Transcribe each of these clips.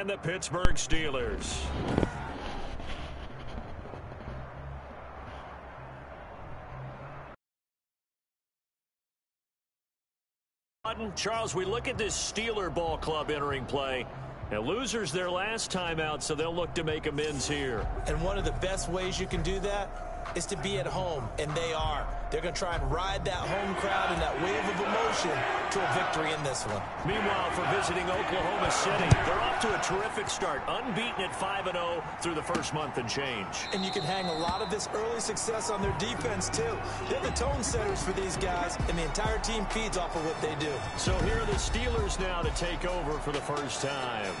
and the Pittsburgh Steelers. Charles, we look at this Steeler ball club entering play. Now, losers their last time out, so they'll look to make amends here. And one of the best ways you can do that is to be at home, and they are. They're going to try and ride that home crowd and that wave of emotion to a victory in this one. Meanwhile, for visiting Oklahoma City, they're off to a terrific start, unbeaten at 5-0 through the first month and change. And you can hang a lot of this early success on their defense, too. They're the tone setters for these guys, and the entire team feeds off of what they do. So here are the Steelers now to take over for the first time.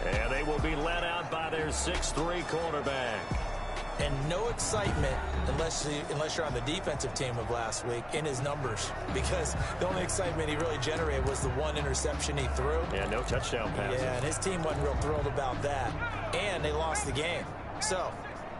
And they will be led out by their 6'3" quarterback. And no excitement unless you're on the defensive team of last week in his numbers, because the only excitement he really generated was the one interception he threw. Yeah, no touchdown passes. Yeah, and his team wasn't real thrilled about that. And they lost the game. So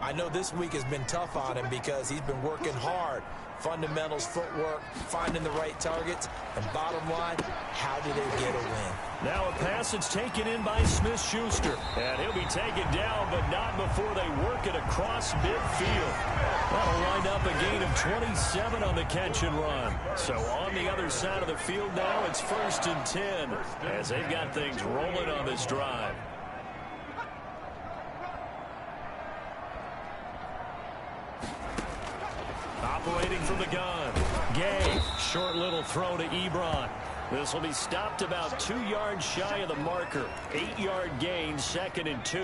I know this week has been tough on him because he's been working hard. Fundamentals, footwork, finding the right targets, and bottom line, how do they get a win? Now a pass that's taken in by Smith-Schuster, and he'll be taken down, but not before they work it across midfield. That'll wind up a gain of 27 on the catch and run. So on the other side of the field now, it's 1st and 10, as they've got things rolling on this drive. Operating from the gun, Gay, short little throw to Ebron. This will be stopped about 2 yards shy of the marker. 8-yard gain, 2nd and 2.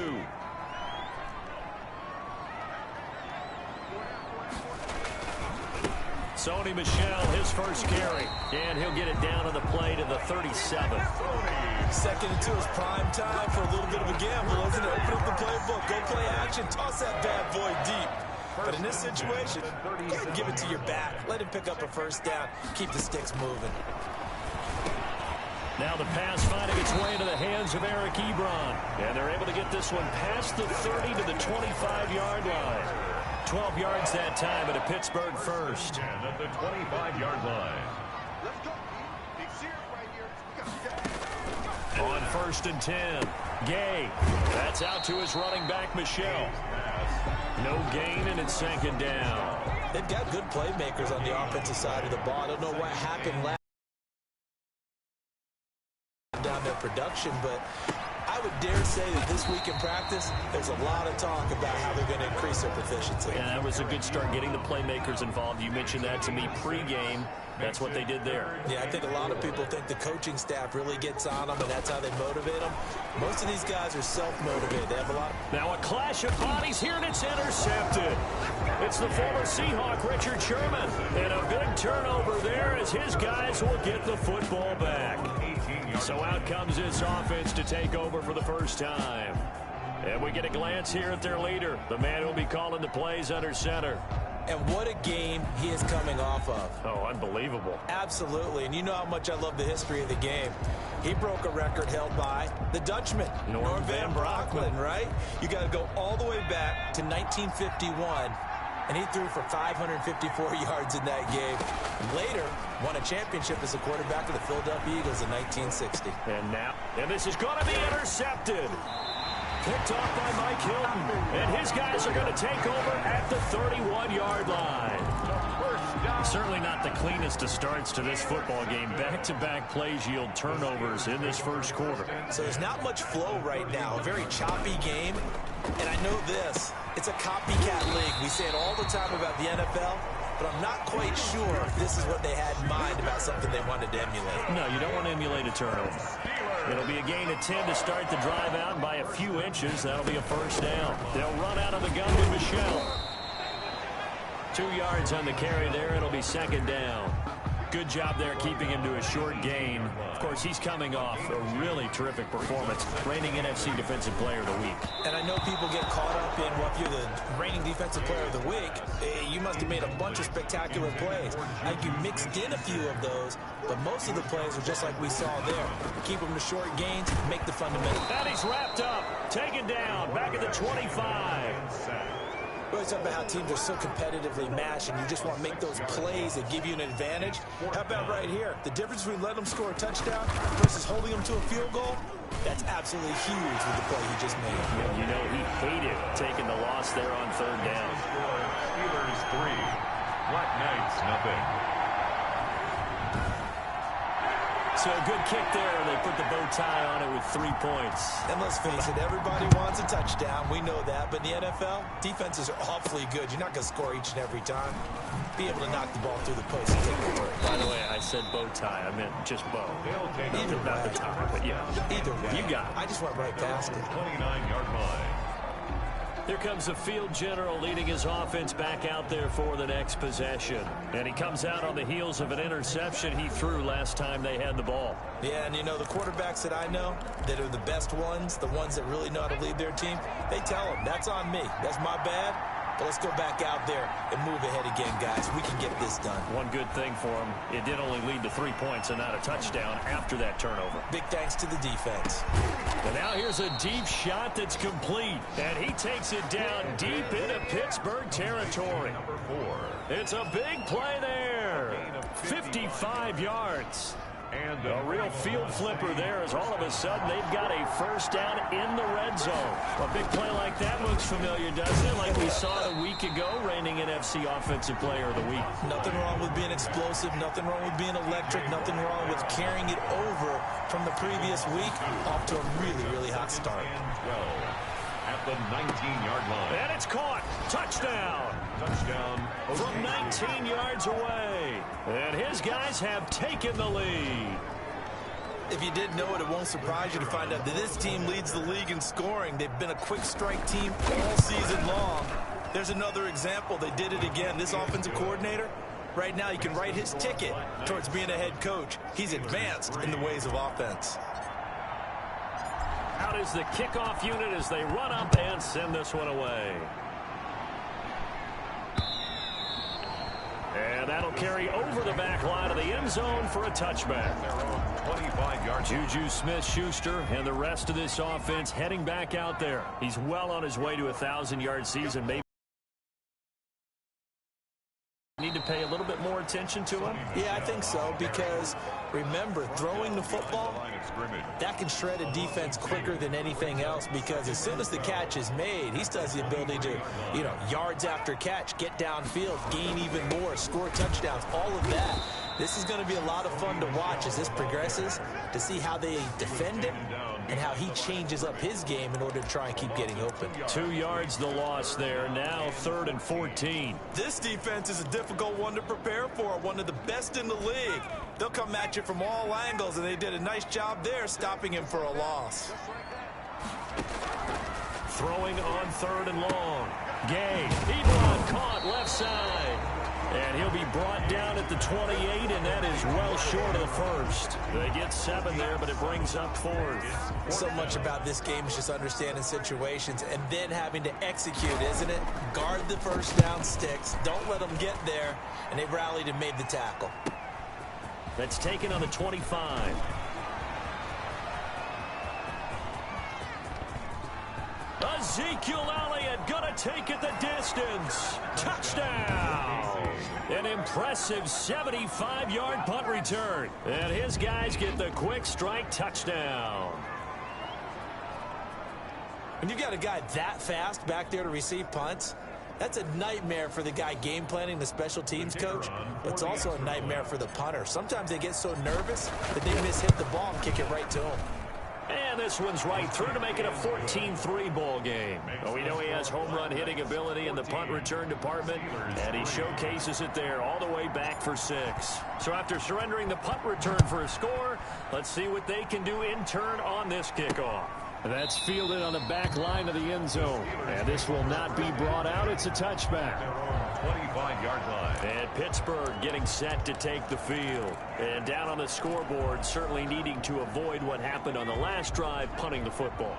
Sony Michel, his first carry, and he'll get it down on the play to the 37. 2nd and 2 is prime time for a little bit of a gamble, isn't it? Open up the playbook, go play action, toss that bad boy deep. But in this situation, go ahead and give it to your back. Let him pick up a first down. Keep the sticks moving. Now the pass finding its way into the hands of Eric Ebron. And they're able to get this one past the 30 to the 25-yard line. 12 yards that time at a Pittsburgh first. At the 25-yard line. On 1st and 10, Gay. That's out to his running back, Michel. No gain, and it's 2nd down. They've got good playmakers on the offensive side of the ball. I don't know what happened last down their production, but I would dare say that this week in practice, there's a lot of talk about how they're going to increase their proficiency. Yeah, that was a good start getting the playmakers involved. You mentioned that to me pregame. That's what they did there. Yeah, I think a lot of people think the coaching staff really gets on them, and that's how they motivate them. Most of these guys are self-motivated. They have a lot of... Now a clash of bodies here, and it's intercepted. It's the former Seahawk, Richard Sherman. And a big turnover there as his guys will get the football back. So out comes this offense to take over for the first time. And we get a glance here at their leader, the man who will be calling the plays under center. And what a game he is coming off of. Oh, unbelievable. Absolutely. And you know how much I love the history of the game. He broke a record held by the Dutchman, Norm Van Brocklin, right? You got to go all the way back to 1951. And he threw for 554 yards in that game. And later, won a championship as a quarterback of the Philadelphia Eagles in 1960. And this is going to be intercepted. Picked off by Mike Hilton. And his guys are going to take over at the 31-yard line. Certainly not the cleanest of starts to this football game. Back-to-back plays yield turnovers in this first quarter. So there's not much flow right now. A very choppy game. And I know this. It's a copycat league. We say it all the time about the NFL, but I'm not quite sure if this is what they had in mind about something they wanted to emulate. No, you don't want to emulate a turnover. It'll be a gain of 10 to start the drive out by a few inches. That'll be a first down. They'll run out of the gun with Michel. 2 yards on the carry there. It'll be 2nd down. Good job there keeping him to a short gain. Of course, he's coming off a really terrific performance. Reigning NFC Defensive Player of the Week. And I know people get caught up in, well, if you're the reigning Defensive Player of the Week, you must have made a bunch of spectacular plays. I think you mixed in a few of those, but most of the plays are just like we saw there. Keep them to short gains, make the fundamentals. And he's wrapped up, taken down, back at the 25. We always talk about how teams are so competitively matched, and you just want to make those plays that give you an advantage. How about right here? The difference between letting them score a touchdown versus holding them to a field goal, that's absolutely huge with the play he just made. Yeah, you know, he hated taking the loss there on third down. Steelers 3, Black Knights nothing. So a good kick there. They put the bow tie on it with 3 points. And let's face it, everybody wants a touchdown. We know that. But in the NFL, defenses are awfully good. You're not going to score each and every time. Be able to knock the ball through the post and take the return. By the way, I said bow tie. I meant just bow. Either not way. the tie, but yeah. Either way. You got it. I just went right past it. 29-yard line. Here comes the field general leading his offense back out there for the next possession. And he comes out on the heels of an interception he threw last time they had the ball. Yeah, and you know, the quarterbacks that I know that are the best ones, the ones that really know how to lead their team, they tell them, that's on me. That's my bad. But let's go back out there and move ahead again, guys. We can get this done. One good thing for him, it did only lead to 3 points and not a touchdown after that turnover. Big thanks to the defense. And now here's a deep shot that's complete. And he takes it down deep into Pittsburgh territory. Number 4. It's a big play there. 55 yards. And A real field flipper there as all of a sudden they've got a first down in the red zone. A big play like that looks familiar, doesn't it? Like we saw a week ago, reigning NFC Offensive Player of the Week. Nothing wrong with being explosive. Nothing wrong with being electric. Nothing wrong with carrying it over from the previous week off to a really, really hot start. 12 at the 19-yard line. And it's caught. Touchdown. Touchdown. From 19 yards away. And his guys have taken the lead. If you didn't know it, it won't surprise you to find out that this team leads the league in scoring. They've been a quick strike team all season long. There's another example. They did it again. This offensive coordinator, right now, you can write his ticket towards being a head coach. He's advanced in the ways of offense. Out is the kickoff unit as they run up and send this one away. And that'll carry over the back line of the end zone for a touchback. 25 yards. Juju Smith-Schuster and the rest of this offense heading back out there. He's well on his way to a 1,000-yard season. Maybe need to pay a little bit more attention to him. Yeah, I think so, because remember, throwing the football, that can shred a defense quicker than anything else, because as soon as the catch is made, he still has the ability to, you know, yards after catch, get downfield, gain even more, score touchdowns, all of that. This is going to be a lot of fun to watch as this progresses, to see how they defend him and how he changes up his game in order to try and keep getting open. 2 yards the loss there. Now 3rd and 14. This defense is a difficult one to prepare for, one of the best in the league. They'll come at you from all angles, and they did a nice job there stopping him for a loss. Throwing on 3rd and long. Gay. Ebron caught left side. And he'll be brought down at the 28, and that is well short of the first. They get 7 there, but it brings up 4th. So much about this game is just understanding situations and then having to execute, isn't it? Guard the first down sticks. Don't let them get there. And they rallied and made the tackle. That's taken on the 25. Ezekiel Elliott gonna take it the distance. Touchdown! An impressive 75-yard punt return. And his guys get the quick strike touchdown. When you've got a guy that fast back there to receive punts, that's a nightmare for the guy game planning, the special teams coach. But it's also a nightmare for the punter. Sometimes they get so nervous that they mishit the ball and kick it right to him. And this one's right through to make it a 14-3 ball game. Well, we know he has home run hitting ability in the punt return department, and he showcases it there all the way back for 6. So after surrendering the punt return for a score, let's see what they can do in turn on this kickoff. That's fielded on the back line of the end zone. And this will not be brought out. It's a touchback. 25-yard line. And Pittsburgh getting set to take the field. And down on the scoreboard, certainly needing to avoid what happened on the last drive, punting the football.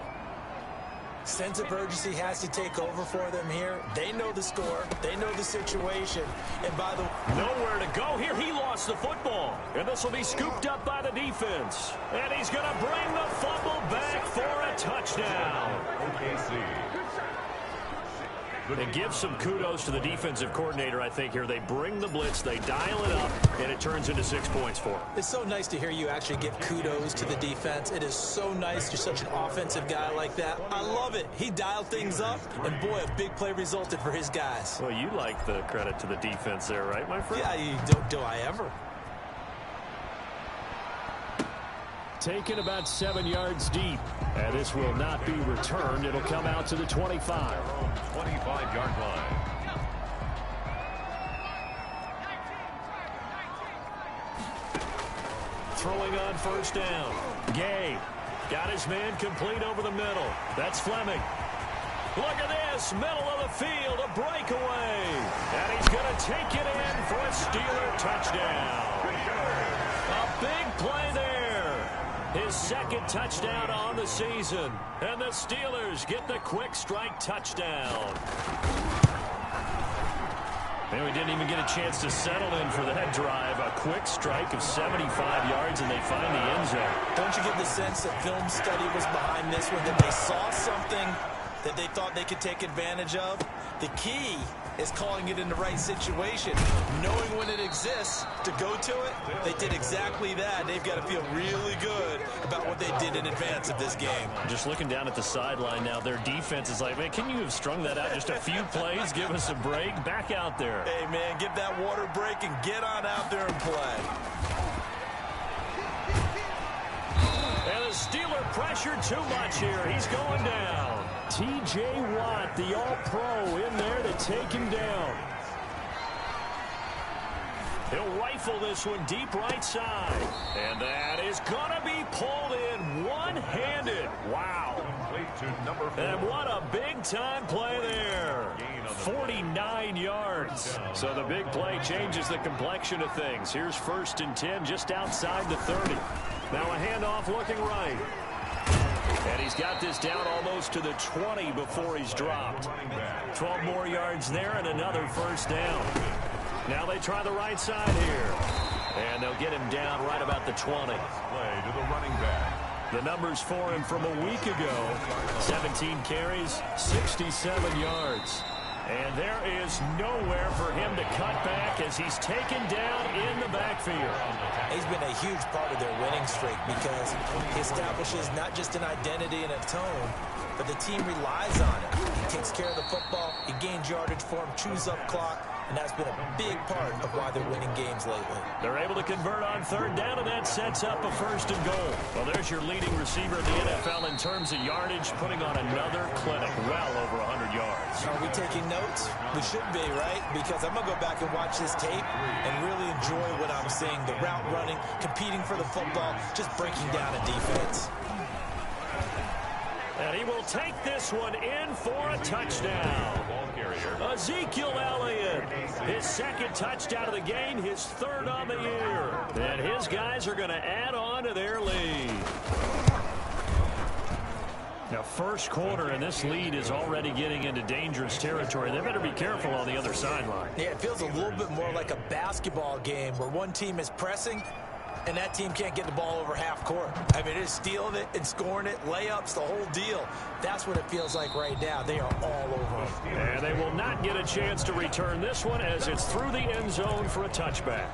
Sense of urgency has to take over for them here. They know the score. They know the situation. And by the way, nowhere to go here. He lost the football. And this will be scooped up by the defense. And he's going to bring the fumble back for a touchdown. OKC. And give some kudos to the defensive coordinator, I think, here. They bring the blitz, they dial it up, and it turns into 6 points for them. It's so nice to hear you actually give kudos to the defense. It is so nice. You're such an offensive guy like that. I love it. He dialed things up, and boy, a big play resulted for his guys. Well, you like the credit to the defense there, right, my friend? Yeah, do I ever? Taken about 7 yards deep. And this will not be returned. It'll come out to the 25. 25-yard line. Throwing on first down. Gay got his man complete over the middle. That's Fleming. Look at this, middle of the field, a breakaway. And he's going to take it in for a Steeler touchdown. A big play there. His second touchdown on the season. And the Steelers get the quick strike touchdown. And we didn't even get a chance to settle in for that drive. A quick strike of 75 yards, and they find the end zone. Don't you get the sense that film study was behind this one, that they saw something that they thought they could take advantage of? The key is calling it in the right situation, knowing when it exists to go to it. They did exactly that. They've got to feel really good about what they did in advance of this game. Just looking down at the sideline now, their defense is like, man, can you have strung that out just a few plays? Give us a break. Back out there. Hey, man, give that water break and get on out there and play. And the Steeler pressure too much here. He's going down. T.J. Watt, the all-pro, in there to take him down. He'll rifle this one deep right side. And that is going to be pulled in one-handed. Wow. And what a big-time play there. 49 yards. So the big play changes the complexion of things. Here's 1st and 10 just outside the 30. Now a handoff looking right. And he's got this down almost to the 20 before he's dropped. 12 more yards there and another first down. Now they try the right side here. And they'll get him down right about the 20. Play to the running back. The numbers for him from a week ago. 17 carries, 67 yards. And there is nowhere for him to cut back as he's taken down in the backfield. He's been a huge part of their winning streak because he establishes not just an identity and a tone, but the team relies on it. He takes care of the football, he gains yardage for him, chews up clock, and that's been a big part of why they're winning games lately. They're able to convert on 3rd down, and that sets up a 1st and goal. Well, there's your leading receiver in the NFL in terms of yardage, putting on another clinic, well over 100 yards. Are we taking notes? We should be, right? Because I'm going to go back and watch this tape and really enjoy what I'm seeing. The route running, competing for the football, just breaking down a defense. And he will take this one in for a touchdown. Ezekiel Elliott, his 2nd touchdown of the game, his 3rd on the year. And his guys are going to add on to their lead. Now, 1st quarter, and this lead is already getting into dangerous territory. They better be careful on the other sideline. Yeah, it feels a little bit more like a basketball game where one team is pressing and that team can't get the ball over half court. I mean, it's stealing it and scoring it, layups, the whole deal. That's what it feels like right now. They are all over it. And they will not get a chance to return this one as it's through the end zone for a touchback.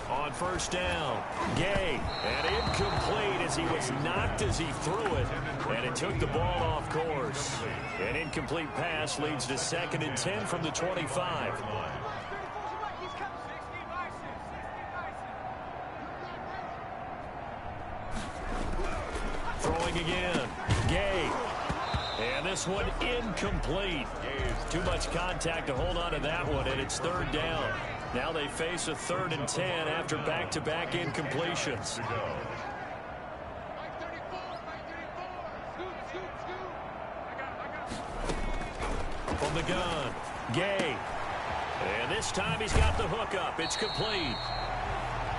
On 1st down, Gay, and incomplete as he was knocked as he threw it, and it took the ball off course. An incomplete pass leads to 2nd and 10 from the 25. Throwing again, Gay, and this one incomplete. Too much contact to hold on to that one, and it's 3rd down. Now they face a 3rd and 10 after back-to-back incompletions. From the gun, Gay. And this time he's got the hook up. It's complete.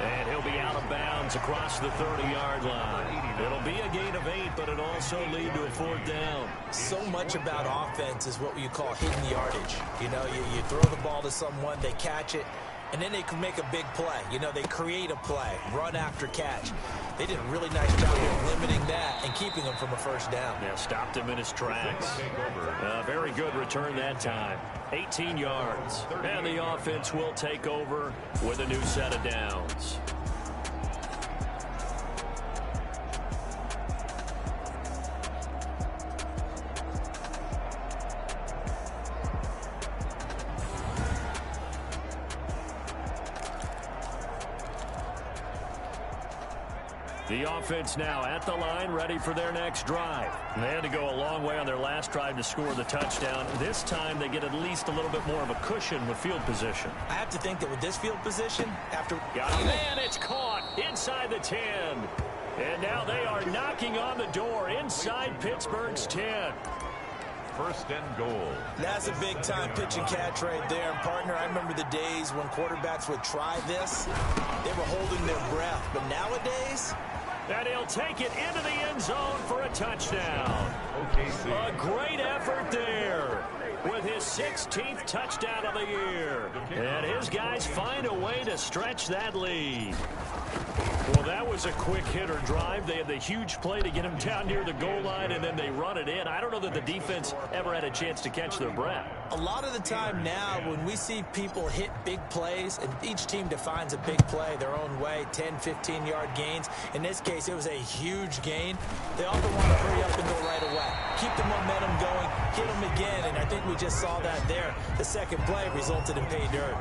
And he'll be out of bounds across the 30-yard line. It'll be a gain of 8, but it'll also lead to a 4th down. So much about offense is what you call hidden yardage. You know, you throw the ball to someone, they catch it, and then they can make a big play. You know, they create a play, run after catch. They did a really nice job of limiting that and keeping him from a 1st down. Yeah, stopped him in his tracks. Very good return that time. 18 yards. And the offense will take over with a new set of downs. The offense now at the line, ready for their next drive. And they had to go a long way on their last drive to score the touchdown. This time they get at least a little bit more of a cushion with field position. I have to think that with this field position, after... Man, it's caught inside the 10. And now they are knocking on the door inside Pittsburgh's 10. 1st and goal. That's a big-time pitch and catch right there. And, partner, I remember the days when quarterbacks would try this. They were holding their breath. But nowadays... And he'll take it into the end zone for a touchdown. OKC. A great effort there with his 16th touchdown of the year. And his guys find a way to stretch that lead. Well, that was a quick hitter drive. They had the huge play to get him down near the goal line, and then they run it in. I don't know that the defense ever had a chance to catch their breath. A lot of the time now when we see people hit big plays, and each team defines a big play their own way, 10, 15-yard gains. In this case, it was a huge gain. They often want to hurry up and go right away. Keep the momentum going, hit them again, and I think we just saw that there. The second play resulted in pay dirt.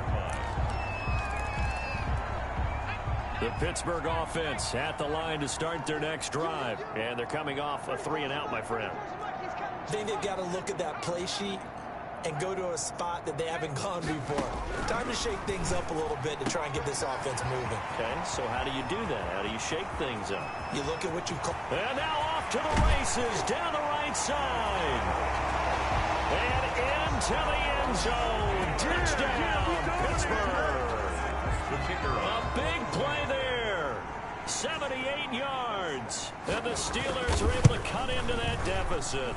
The Pittsburgh offense at the line to start their next drive. And they're coming off a 3-and-out, my friend. I think they've got to look at that play sheet and go to a spot that they haven't gone before. Time to shake things up a little bit to try and get this offense moving. Okay, so how do you do that? How do you shake things up? You look at what you call... And now off to the races down the right side. And into the end zone. Touchdown, Pittsburgh. A big play there. 78 yards. And the Steelers are able to cut into that deficit.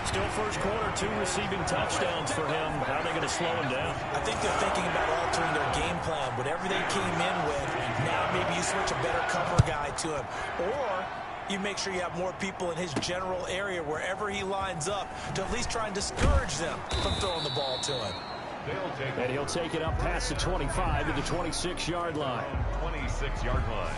Still first quarter, 2 receiving touchdowns for him. How are they going to slow him down? I think they're thinking about altering their game plan. Whatever they came in with, now maybe you switch a better cover guy to him. Or you make sure you have more people in his general area wherever he lines up to at least try and discourage them from throwing the ball to him. And he'll take it up past the 25 to the 26-yard line. 26-yard line.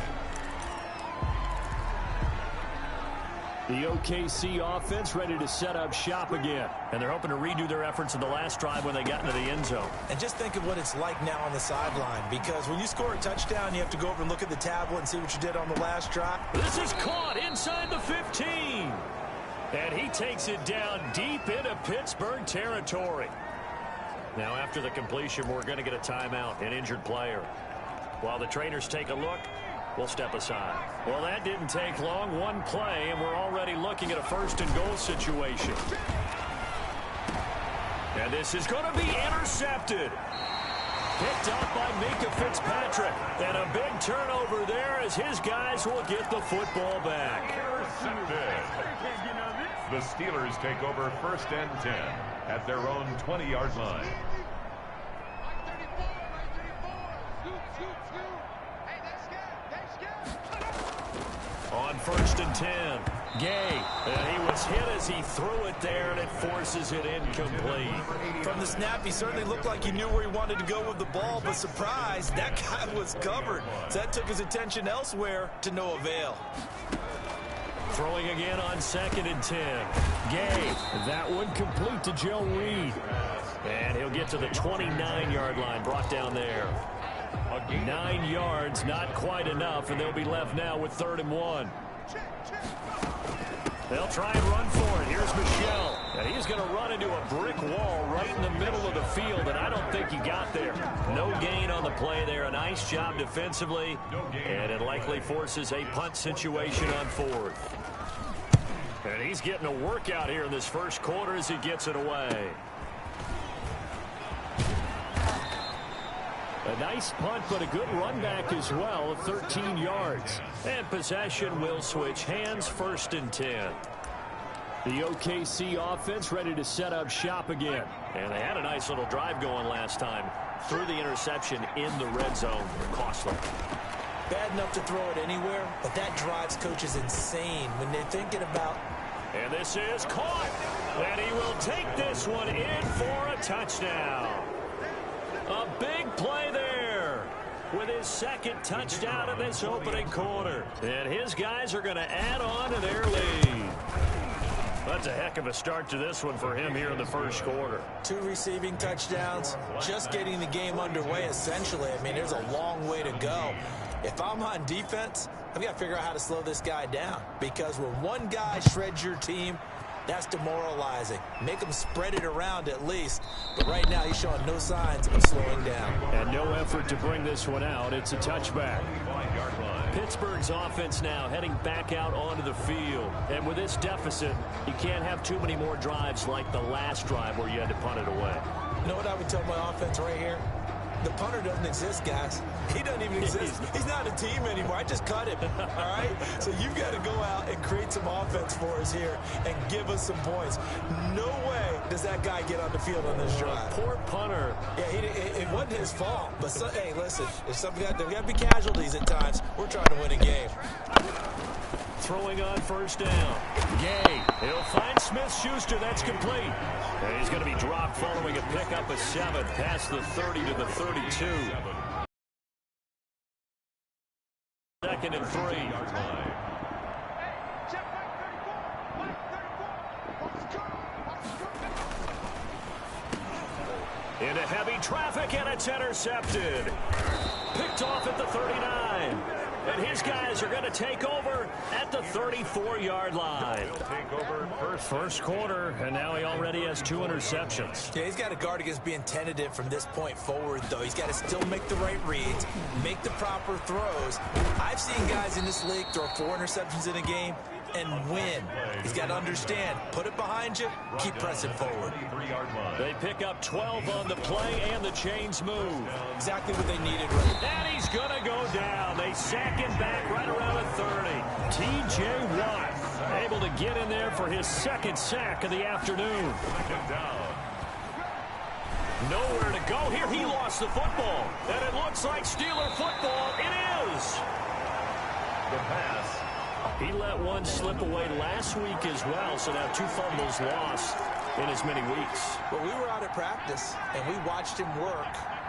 The OKC offense ready to set up shop again. And they're hoping to redo their efforts in the last drive when they got into the end zone. And just think of what it's like now on the sideline. Because when you score a touchdown, you have to go over and look at the tablet and see what you did on the last drive. This is caught inside the 15. And he takes it down deep into Pittsburgh territory. Now, after the completion, we're going to get a timeout, an injured player. While the trainers take a look, we'll step aside. Well, that didn't take long. One play, and we're already looking at a 1st and goal situation. And this is going to be intercepted. Picked up by Minka Fitzpatrick. And a big turnover there as his guys will get the football back. The Steelers take over 1st and 10 at their own 20-yard line. On 1st and 10, Gay. And he was hit as he threw it there, and it forces it incomplete. From the snap, he certainly looked like he knew where he wanted to go with the ball, but surprise, that guy was covered. So that took his attention elsewhere to no avail. Throwing again on 2nd and 10. Gay. That one complete to Joe Reed. And he'll get to the 29-yard line, brought down there. 9 yards, not quite enough, and they'll be left now with 3rd and 1. They'll try and run for it. Here's Michelle. And he's going to run into a brick wall right in the middle of the field, and I don't think he got there. No gain on the play there. A nice job defensively, and it likely forces a punt situation on 4th. And he's getting a workout here in this first quarter as he gets it away. A nice punt, but a good run back as well of 13 yards. And possession will switch hands, 1st and 10. The OKC offense ready to set up shop again. And they had a nice little drive going last time. Threw the interception in the red zone. Cost them. Bad enough to throw it anywhere, but that drives coaches insane when they're thinking about... And this is caught. And he will take this one in for a touchdown. A big play there with his 2nd touchdown in this opening quarter. And his guys are going to add on to their lead. That's a heck of a start to this one for him here in the 1st quarter. 2 receiving touchdowns, just getting the game underway essentially. I mean, there's a long way to go. If I'm on defense, I've got to figure out how to slow this guy down, because when one guy shreds your team, that's demoralizing. Make him spread it around at least. But right now, he's showing no signs of slowing down. And no effort to bring this one out. It's a touchback. Pittsburgh's offense now heading back out onto the field. And with this deficit, you can't have too many more drives like the last drive where you had to punt it away. You know what I would tell my offense right here? The punter doesn't exist, guys. He doesn't even exist. He's not a team anymore. I just cut him, all right? So you've got to go out and create some offense for us here and give us some points. No way does that guy get on the field on this drive. Poor punter. Yeah, it wasn't his fault. But, hey, listen, there's got to be casualties at times. We're trying to win a game. Throwing on 1st down. Gay. He'll find Smith-Schuster. That's complete. And he's going to be dropped following a pickup of 7 past the 30 to the 32. 2nd and 3. Into heavy traffic, and it's intercepted. Picked off at the 39. And his guys are going to take over at the 34-yard line. Take over 1st quarter, and now he already has 2 interceptions. Yeah, he's got to guard against being tentative from this point forward, though. He's got to still make the right reads, make the proper throws. I've seen guys in this league throw 4 interceptions in a game and win. He's got to understand, put it behind you, keep pressing forward. They pick up 12 on the play, and the chains move. Exactly what they needed. Right. And he's going to go down. They sack him back right around the 30. T.J. Watt able to get in there for his 2nd sack of the afternoon. Nowhere to go here. He lost the football. And it looks like Steeler football. It is. The pass. He let one slip away last week as well, so now 2 fumbles lost in as many weeks. Well, we were out at practice, and we watched him work.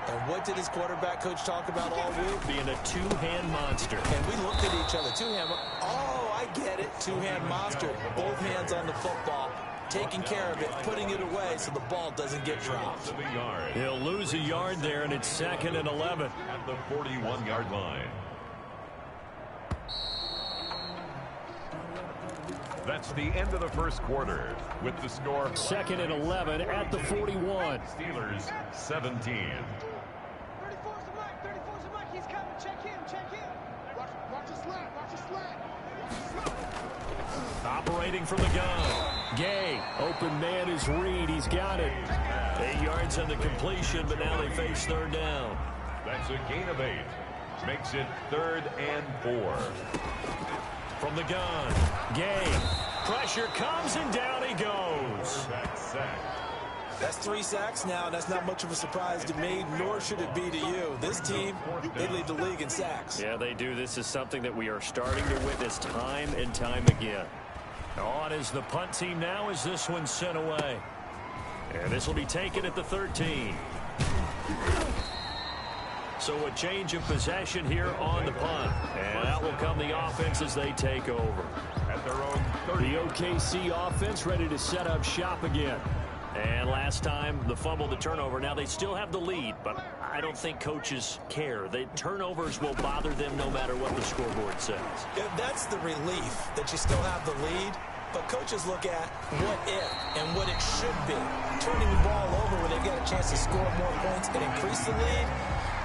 And what did his quarterback coach talk about all week? Being a 2-hand monster. And we looked at each other. 2-hand. Oh, I get it. 2-hand monster. Both hands on the football, taking care of it, putting it away so the ball doesn't get dropped. He'll lose a yard there, and it's 2nd and 11. At the 41-yard line. That's the end of the 1st quarter with the score 2nd and 11 at the 41. Steelers 17. 34's a Mike. He's coming. Check him. Watch his slant. Operating from the gun. Gay. Open man is Reed. He's got it. 8 yards on the completion, but now they face 3rd down. That's a gain of 8. Makes it 3rd and 4. From the gun. Gay. Pressure comes, and down he goes. That's 3 sacks now, and that's not much of a surprise to me, nor should it be to you. This team, they lead the league in sacks. Yeah, they do. This is something that we are starting to witness time and time again. On is the punt team now as this one's sent away. And this will be taken at the 13. So a change of possession here on the punt. And out will come the offense as they take over. At their own 30. The OKC offense ready to set up shop again. And last time, the fumble, the turnover. Now they still have the lead, but I don't think coaches care. The turnovers will bother them no matter what the scoreboard says. Yeah, that's the relief that you still have the lead. But coaches look at what if and what it should be. Turning the ball over when they've got a chance to score more points and increase the lead,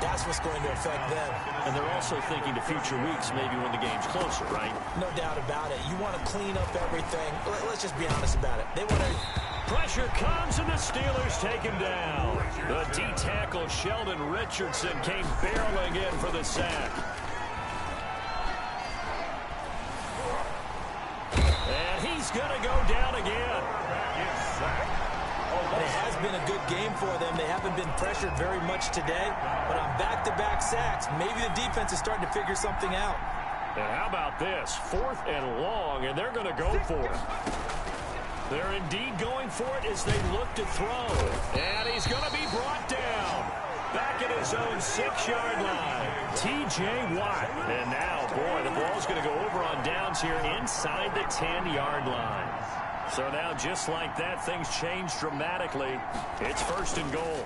that's what's going to affect them. And they're also thinking to future weeks, maybe when the game's closer, right? No doubt about it. You want to clean up everything. Let's just be honest about it. They want to Pressure comes, and the Steelers take him down. The D-tackle Sheldon Richardson came barreling in for the sack. And he's going to go down again. It has been a good game for them. They haven't been pressured very much today, but on back-to-back sacks, maybe the defense is starting to figure something out. And how about this? 4th and long, and they're going to go for it. They're indeed going for it as they look to throw. And he's going to be brought down. Back at his own 6-yard line. T.J. Watt. And now, boy, the ball's going to go over on downs here inside the 10-yard line. So now, just like that, things change dramatically. It's 1st and goal.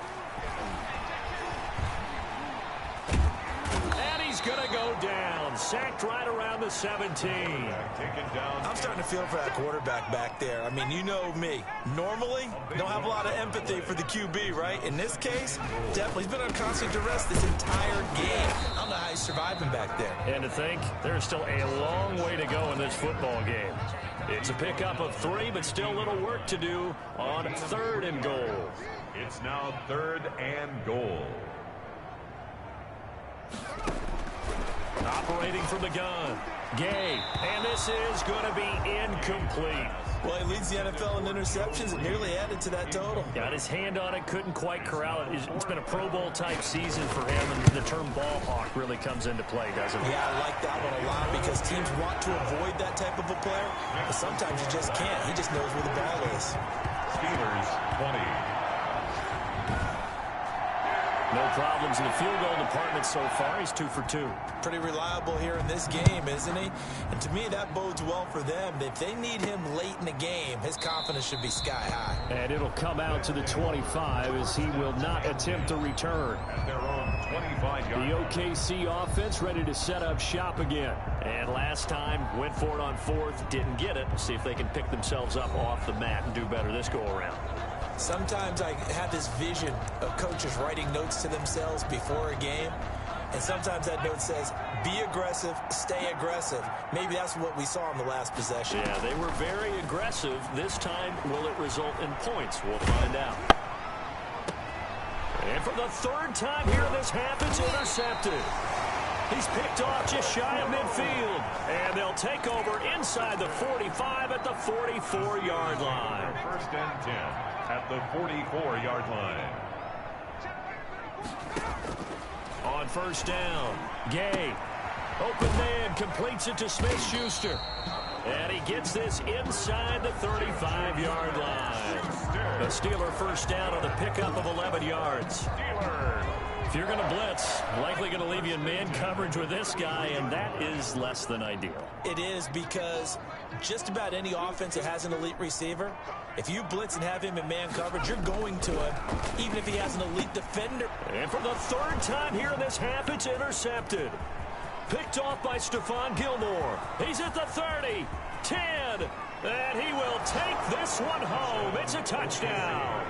And he's going to go down. Sacked right around the 17. I'm starting to feel for that quarterback back there. I mean, you know me. Normally, don't have a lot of empathy for the QB, right? In this case, definitely. He's been on constant duress this entire game. I don't know how he's surviving back there. And to think, there's still a long way to go in this football game. It's a pickup of 3, but still a little work to do on 3rd and goal. It's now 3rd and goal. Operating from the gun. Gay. And this is going to be incomplete. Well, he leads the NFL in interceptions and nearly added to that total. Got his hand on it, couldn't quite corral it. It's been a Pro Bowl type season for him, and the term ball hawk really comes into play, doesn't it? Yeah, I like that one a lot because teams want to avoid that type of a player, but sometimes you just can't. He just knows where the ball is. Steelers 20. No problems in the field goal department so far. He's 2 for 2. Pretty reliable here in this game, isn't he? And to me, that bodes well for them. If they need him late in the game, his confidence should be sky high. And it'll come out to the 25 as he will not attempt a return. At their own 25-yard. The OKC offense ready to set up shop again. And last time, went for it on 4th, didn't get it. See if they can pick themselves up off the mat and do better this go-around. Sometimes I have this vision of coaches writing notes to themselves before a game, and sometimes that note says, be aggressive, stay aggressive. Maybe that's what we saw in the last possession. Yeah, they were very aggressive. This time, will it result in points? We'll find out. And for the 3rd time here in this half, it's intercepted. He's picked off just shy of midfield. And they'll take over inside the 45 at the 44-yard line. 1st and 10 at the 44-yard line. On 1st down, Gay. Open man, completes it to Smith-Schuster. And he gets this inside the 35-yard line. A Steeler 1st down on the pickup of 11 yards. If you're going to blitz, likely going to leave you in man coverage with this guy, and that is less than ideal. It is because just about any offense that has an elite receiver, if you blitz and have him in man coverage, you're going to him, even if he has an elite defender. And for the 3rd time here in this half, it's intercepted. Picked off by Stephon Gilmore. He's at the 30, 10, and he will take this one home. It's a touchdown.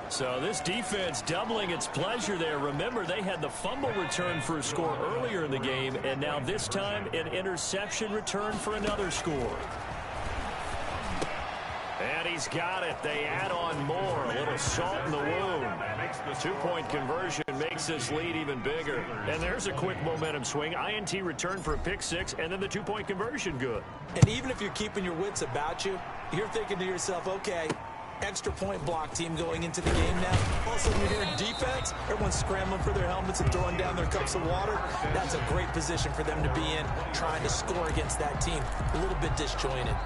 So this defense doubling its pleasure there. Remember, they had the fumble return for a score earlier in the game, and now this time an interception return for another score. And he's got it. They add on more. A little salt in the wound. 2-point conversion makes this lead even bigger. And there's a quick momentum swing. INT return for a pick 6, and then the 2-point conversion good. And even if you're keeping your wits about you, you're thinking to yourself, okay, extra point block team going into the game now. All of a sudden you're hearing defense. Everyone's scrambling for their helmets and throwing down their cups of water. That's a great position for them to be in, trying to score against that team. A little bit disjointed.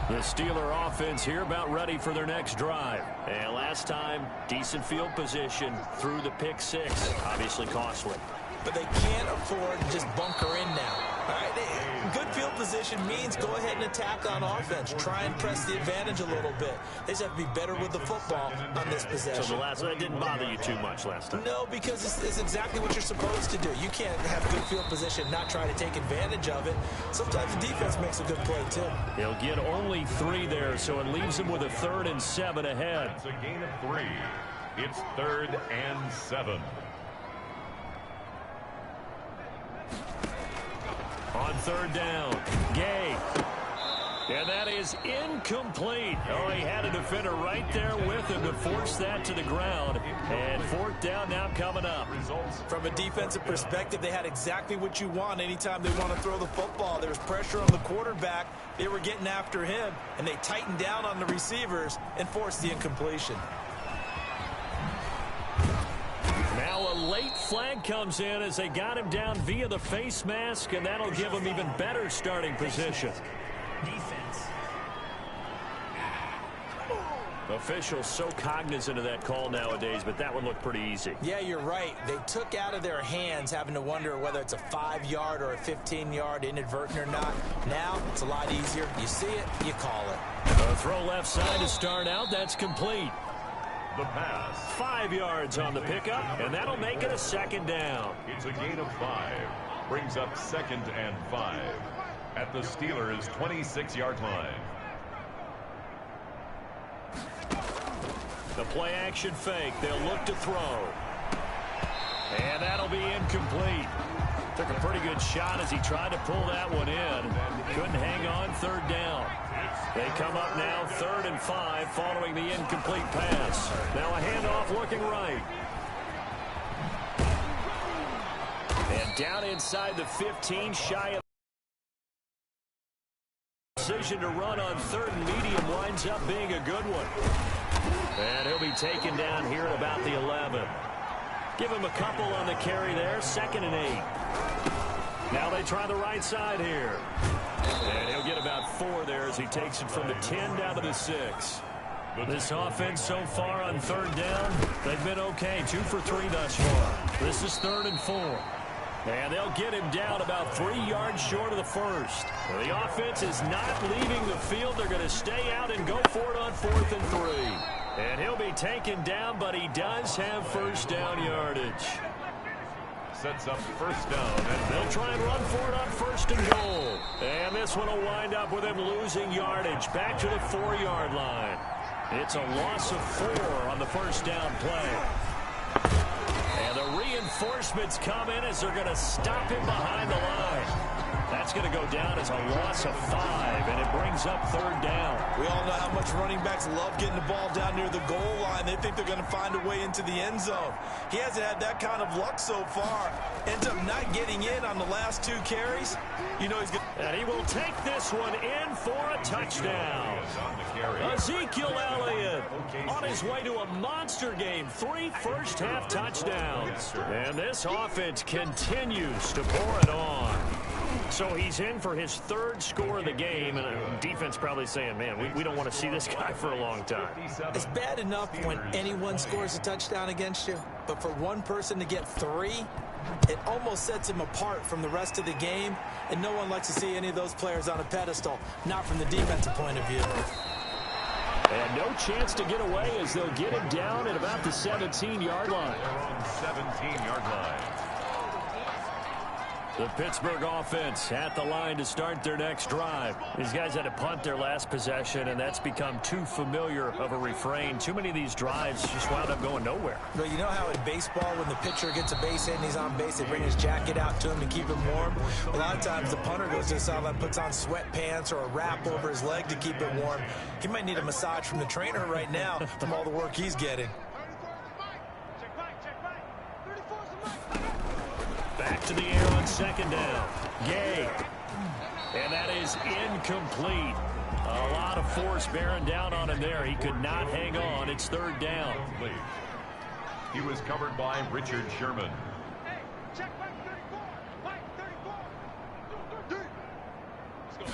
The Steeler offense here about ready for their next drive. And last time, decent field position through the pick 6. Obviously costly. But they can't afford to just bunker in now. All right, good field position means go ahead and attack on offense. Try and press the advantage a little bit. They just have to be better with the football on this possession. So the last one didn't bother you too much last time? No, because it's exactly what you're supposed to do. You can't have good field position and not try to take advantage of it. Sometimes the defense makes a good play, too. They'll get only 3 there, so it leaves them with a 3rd and 7 ahead. It's a gain of 3. It's 3rd and 7. On 3rd down, Gay And that is incomplete. Oh, he had a defender right there with him to force that to the ground. And fourth down now coming up. From a defensive perspective, they had exactly what you want anytime they want to throw the football. There was pressure on the quarterback. They were getting after him, and they tightened down on the receivers and forced the incompletion. Now a late flag comes in as they got him down via the face mask, and that'll give him even better starting position. Defense. Officials so cognizant of that call nowadays, but that one looked pretty easy. Yeah, you're right. They took out of their hands having to wonder whether it's a 5-yard or a 15-yard inadvertent or not. Now it's a lot easier. You see it, you call it. A throw left side to start out. That's complete. The pass. 5 yards on the pickup, and that'll make it a second down. It's a gain of 5. Brings up 2nd and 5 at the Steelers' 26-yard line. The play action fake. They'll look to throw. And that'll be incomplete. Took a pretty good shot as he tried to pull that one in. Couldn't hang on. Third down. They come up now 3rd and 5 following the incomplete pass. Now a handoff looking right. And down inside the 15, shy of decision to run on 3rd and medium winds up being a good one. And he'll be taken down here at about the 11. Give him a couple on the carry there. 2nd and 8. Now they try the right side here. And he'll get about 4 there as he takes it from the 10 down to the 6. This offense so far on 3rd down, they've been okay. 2 for 3 thus far. This is 3rd and 4. And they'll get him down about 3 yards short of the first. The offense is not leaving the field. They're going to stay out and go for it on 4th and 3. And he'll be taken down, but he does have first down yardage. Sets up first down. And they'll try and run for it on 1st and goal. And this one will wind up with him losing yardage back to the 4-yard line. It's a loss of 4 on the first down play. And the reinforcements come in as they're going to stop him behind the line. That's going to go down as a loss of 5, and it brings up 3rd down. We all know how much running backs love getting the ball down near the goal line. They think they're going to find a way into the end zone. He hasn't had that kind of luck so far. Ends up not getting in on the last 2 carries. You know he's going to... And he will take this one in for a touchdown. Ezekiel Elliott on his way to a monster game. 3 first-half touchdowns. And this offense continues to pour it on. So he's in for his 3rd score of the game, and defense probably saying, man, we don't want to see this guy for a long time. It's bad enough when anyone scores a touchdown against you, but for one person to get 3, it almost sets him apart from the rest of the game, and no one likes to see any of those players on a pedestal, not from the defensive point of view. And no chance to get away as they'll get him down at about the 17-yard line. 17-yard line. The Pittsburgh offense at the line to start their next drive. These guys had to punt their last possession, and that's become too familiar of a refrain. Too many of these drives just wound up going nowhere. But you know how in baseball, when the pitcher gets a base hit and he's on base, they bring his jacket out to him to keep him warm? A lot of times the punter goes to the sideline, puts on sweatpants or a wrap over his leg to keep it warm. He might need a massage from the trainer right now from all the work he's getting. Back to the air on 2nd down. Gay. And that is incomplete. A lot of force bearing down on him there. He could not hang on. It's 3rd down. He was covered by Richard Sherman. Hey, check Mike 34. Mike 34. Let's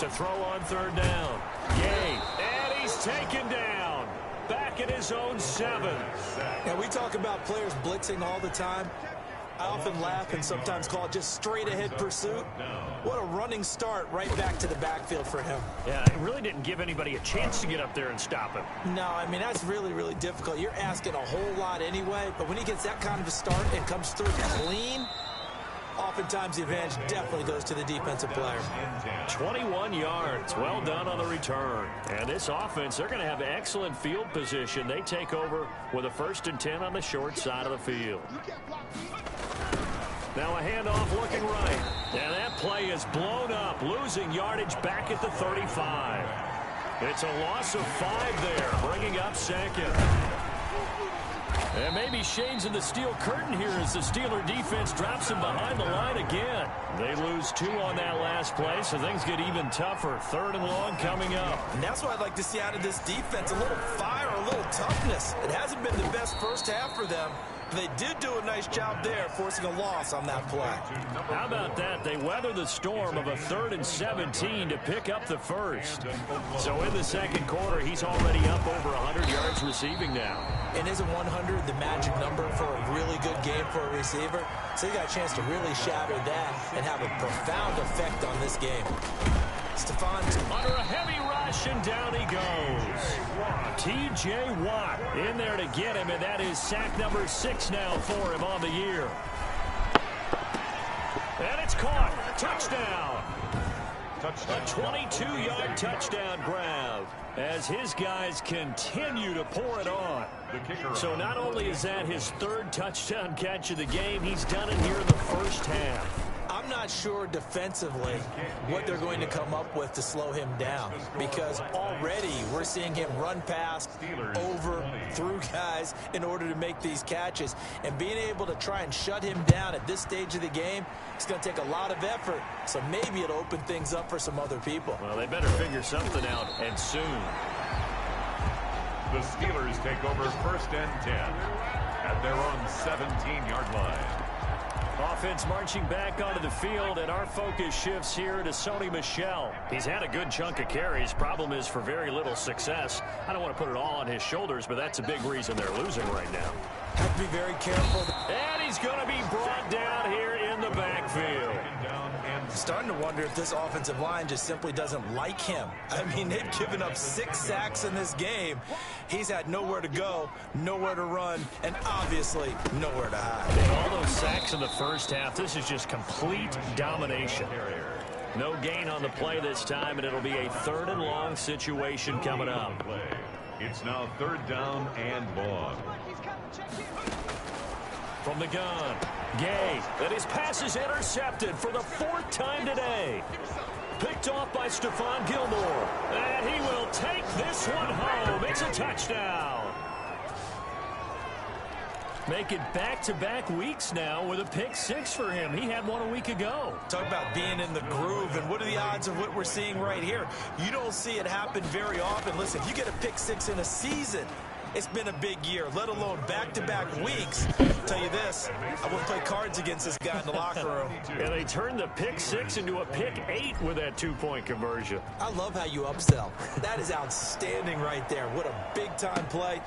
go, To throw on 3rd down. Gay. And he's taken down. Back at his own 7. Now, we talk about players blitzing all the time. I often laugh and sometimes call it just straight-ahead pursuit. What a running start right back to the backfield for him. Yeah, it really didn't give anybody a chance to get up there and stop him. No, I mean, that's really, really difficult. You're asking a whole lot anyway, but when he gets that kind of a start and comes through clean, oftentimes the advantage definitely goes to the defensive player. 21 yards. Well done on the return. And this offense, they're going to have excellent field position. They take over with a 1st and 10 on the short side of the field. Now a handoff looking right. And that play is blown up, losing yardage back at the 35. It's a loss of 5 there, bringing up second. And maybe shades in the steel curtain here as the Steeler defense drops him behind the line again. They lose 2 on that last play, so things get even tougher. 3rd and long coming up. And that's what I'd like to see out of this defense, a little fire, a little toughness. It hasn't been the best first half for them. They did do a nice job there, forcing a loss on that play. How about that? They weather the storm of a 3rd and 17 to pick up the first. So in the second quarter, he's already up over 100 yards receiving now. And isn't 100 the magic number for a really good game for a receiver? So he got a chance to really shatter that and have a profound effect on this game. Stefan's under a heavy rush, and down he goes. T.J. Watt in there to get him, and that is sack number 6 now for him on the year. And it's caught. Touchdown. A 22-yard touchdown grab as his guys continue to pour it on. So not only is that his 3rd touchdown catch of the game, he's done it here in the first half. I'm not sure defensively what they're going to come up with to slow him down, because already we're seeing him run past, over, through guys in order to make these catches. And being able to try and shut him down at this stage of the game, it's going to take a lot of effort. So maybe it'll open things up for some other people. Well, they better figure something out, and soon. The Steelers take over 1st and 10 at their own 17-yard line. Offense marching back onto the field, and our focus shifts here to Sony Michel. He's had a good chunk of carries. Problem is for very little success. I don't want to put it all on his shoulders, but that's a big reason they're losing right now. Have to be very careful. And he's going to be brought down here in the backfield. Starting to wonder if this offensive line just simply doesn't like him. I mean, they've given up 6 sacks in this game. He's had nowhere to go, nowhere to run, and obviously nowhere to hide. And all those sacks in the first half, this is just complete domination. No gain on the play this time, and it'll be a 3rd and long situation coming up. It's now 3rd down and long. From the gun, Gay, and his pass is intercepted for the 4th time today. Picked off by Stephon Gilmore, and he will take this one home. It's a touchdown. Make it back-to-back weeks now with a pick 6 for him. He had one a week ago. Talk about being in the groove, and what are the odds of what we're seeing right here? You don't see it happen very often. Listen, if you get a pick 6 in a season, it's been a big year, let alone back-to-back weeks. I'll tell you this, I wouldn't play cards against this guy in the locker room. And they turned the pick 6 into a pick 8 with that 2-point conversion. I love how you upsell. That is outstanding right there. What a big-time play.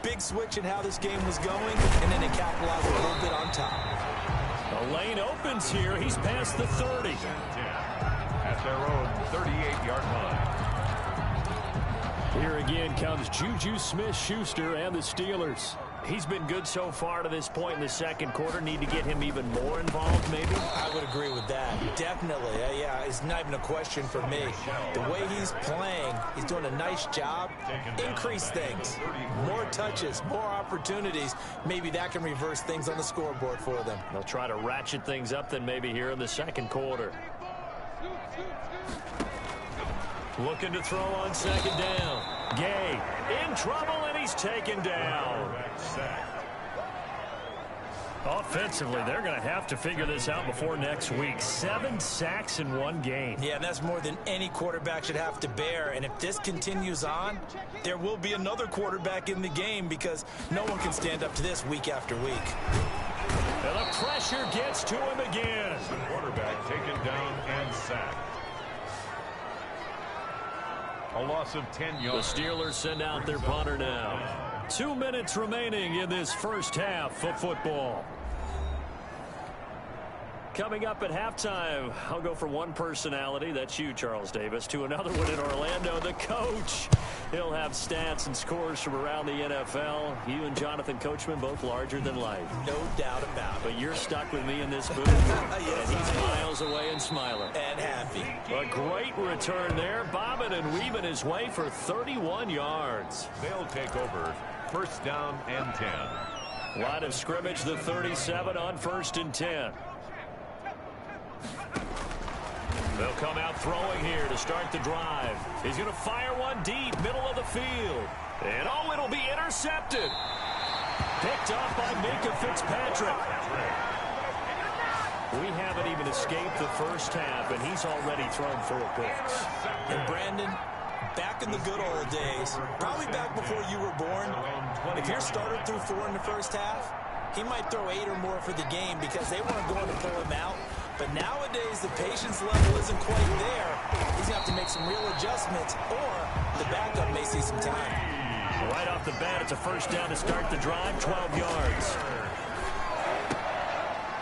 Big switch in how this game was going, and then they capitalized a little bit on top. The lane opens here. He's past the 30. At their own 38-yard line. Here again comes Juju Smith-Schuster and the Steelers. He's been good so far to this point in the second quarter. Need to get him even more involved, maybe? I would agree with that. Definitely. Yeah, it's not even a question for me. The way he's playing, he's doing a nice job. Increase things. More touches, more opportunities. Maybe that can reverse things on the scoreboard for them. They'll try to ratchet things up then maybe here in the second quarter. Looking to throw on 2nd down. Gay in trouble, and he's taken down. Offensively, they're going to have to figure this out before next week. 7 sacks in one game. Yeah, and that's more than any quarterback should have to bear. And if this continues on, there will be another quarterback in the game because no one can stand up to this week after week. And the pressure gets to him again. The quarterback taken down and sacked. A loss of 10 yards. The Steelers send out their punter now. 2 minutes remaining in this first half of football. Coming up at halftime, I'll go from one personality, that's you, Charles Davis, to another one in Orlando, the coach. He'll have stats and scores from around the NFL. You and Jonathan Coachman, both larger than life. No doubt about it. But you're stuck with me in this booth. Yes, and he's miles away and smiling. And happy. A great return there, bobbing and weaving his way for 31 yards. They'll take over 1st down and 10. Line of scrimmage, the 37 on 1st and 10. They'll come out throwing here to start the drive. He's going to fire one deep, middle of the field. And, oh, it'll be intercepted. Picked up by Minka Fitzpatrick. We haven't even escaped the first half, and he's already thrown 4 picks. And, Brandon, back in the good old days, probably back before you were born, if your starter threw 4 in the first half, he might throw 8 or more for the game because they weren't going to pull him out. But nowadays, the patience level isn't quite there. He's going to have to make some real adjustments, or the backup may see some time. Right off the bat, it's a first down to start the drive, 12 yards.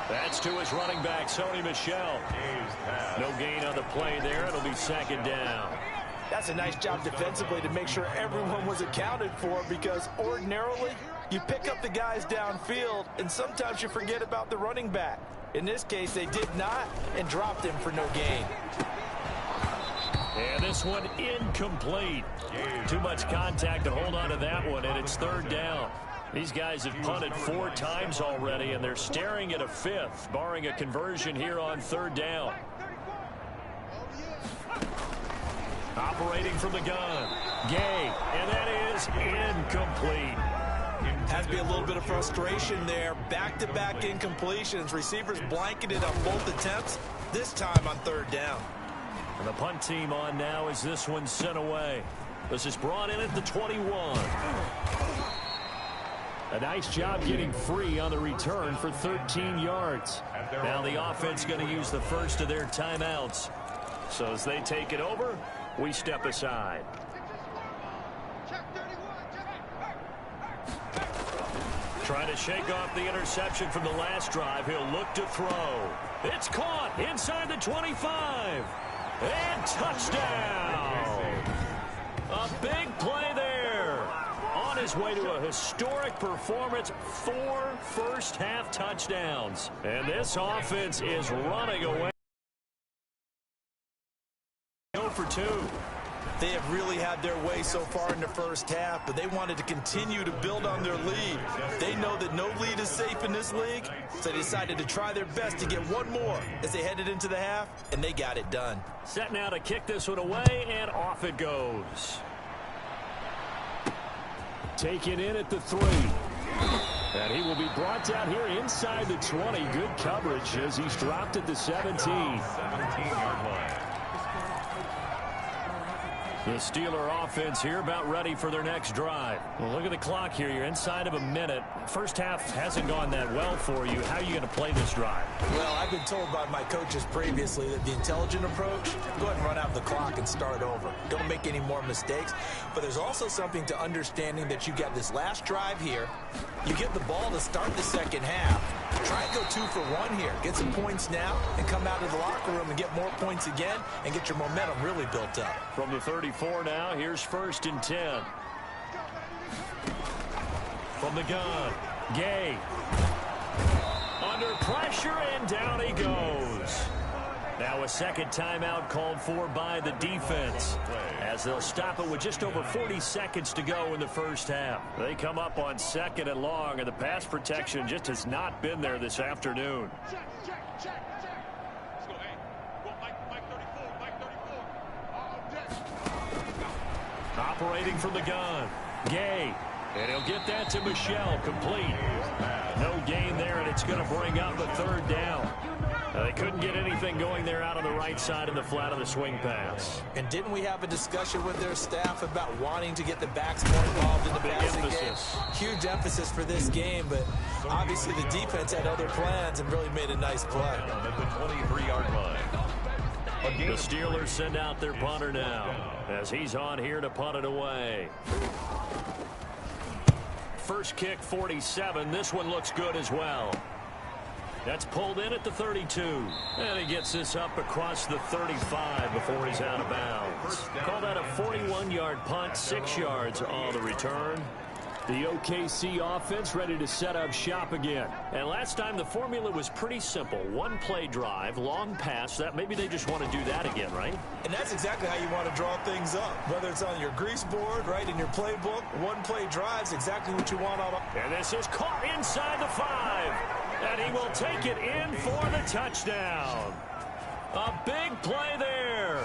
That's to his running back, Sony Michel. No gain on the play there. It'll be second down. That's a nice job defensively to make sure everyone was accounted for, because ordinarily you pick up the guys downfield and sometimes you forget about the running back. In this case, they did not and dropped him for no gain. And this one incomplete. Too much contact to hold on to that one, and it's third down. These guys have punted 4 times already, and they're staring at a 5th, barring a conversion here on third down. Operating from the gun, Gay, and that is incomplete. Has to be a little bit of frustration there. Back-to-back incompletions. Receivers blanketed on both attempts, this time on third down. And the punt team on now as this one's sent away. This is brought in at the 21. A nice job getting free on the return for 13 yards. Now the offense going to use the first of their timeouts. So as they take it over, we step aside. Trying to shake off the interception from the last drive. He'll look to throw. It's caught inside the 25. And touchdown. A big play there. On his way to a historic performance, 4 first-half touchdowns. And this offense is running away. 0 for 2. They have really had their way so far in the first half, but they wanted to continue to build on their lead. They know that no lead is safe in this league, so they decided to try their best to get one more as they headed into the half, and they got it done. Set now to kick this one away, and off it goes. Taken in at the 3. And he will be brought down here inside the 20. Good coverage as he's dropped at the 17. 17-yard line. The Steeler offense here about ready for their next drive. Well, look at the clock here. You're inside of a minute. First half hasn't gone that well for you. How are you going to play this drive? Well, I've been told by my coaches previously that the intelligent approach, go ahead and run out the clock and start over. Don't make any more mistakes. But there's also something to understanding that you got this last drive here. You get the ball to start the second half. Try and go 2 for 1 here. Get some points now and come out of the locker room and get more points again and get your momentum really built up. From the 34 now, here's 1st and 10. From the gun, Gay. Under pressure, and down he goes. Now a second timeout called for by the defense, as they'll stop it with just over 40 seconds to go in the first half. They come up on 2nd and long, and the pass protection just has not been there this afternoon. Operating from the gun, Gay. And he'll get that to Michel, complete. No gain there, and it's going to bring up a 3rd down. They couldn't get anything going there out on the right side in the flat of the swing pass. And didn't we have a discussion with their staff about wanting to get the backs more involved in the passing game? Huge emphasis for this game, but obviously the defense had other plans and really made a nice play. At the 23-yard line. The Steelers send out their punter now, as he's on here to punt it away. First kick, 47. This one looks good as well. That's pulled in at the 32. And he gets this up across the 35 before he's out of bounds. Call that a 41-yard punt, 6 yards on the return. The OKC offense ready to set up shop again. And last time the formula was pretty simple. 1-play drive, long pass. That maybe they just want to do that again, right? And that's exactly how you want to draw things up. Whether it's on your grease board, right, in your playbook, 1-play drive is exactly what you want on. And this is caught inside the 5. And he will take it in for the touchdown. A big play there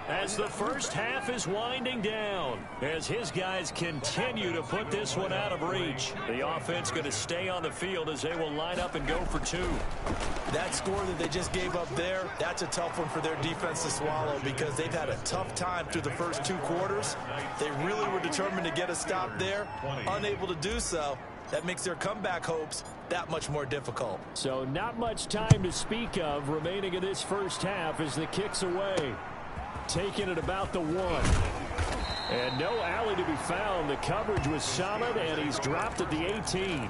as the first half is winding down, as his guys continue to put this one out of reach. The offense going to stay on the field as they will line up and go for two. That score that they just gave up there, that's a tough one for their defense to swallow because they've had a tough time through the first 2 quarters. They really were determined to get a stop there, unable to do so. That makes their comeback hopes that much more difficult. So not much time to speak of remaining in this first half as the kick's away. Taking it about the 1. And no alley to be found. The coverage was solid, and he's dropped at the 18.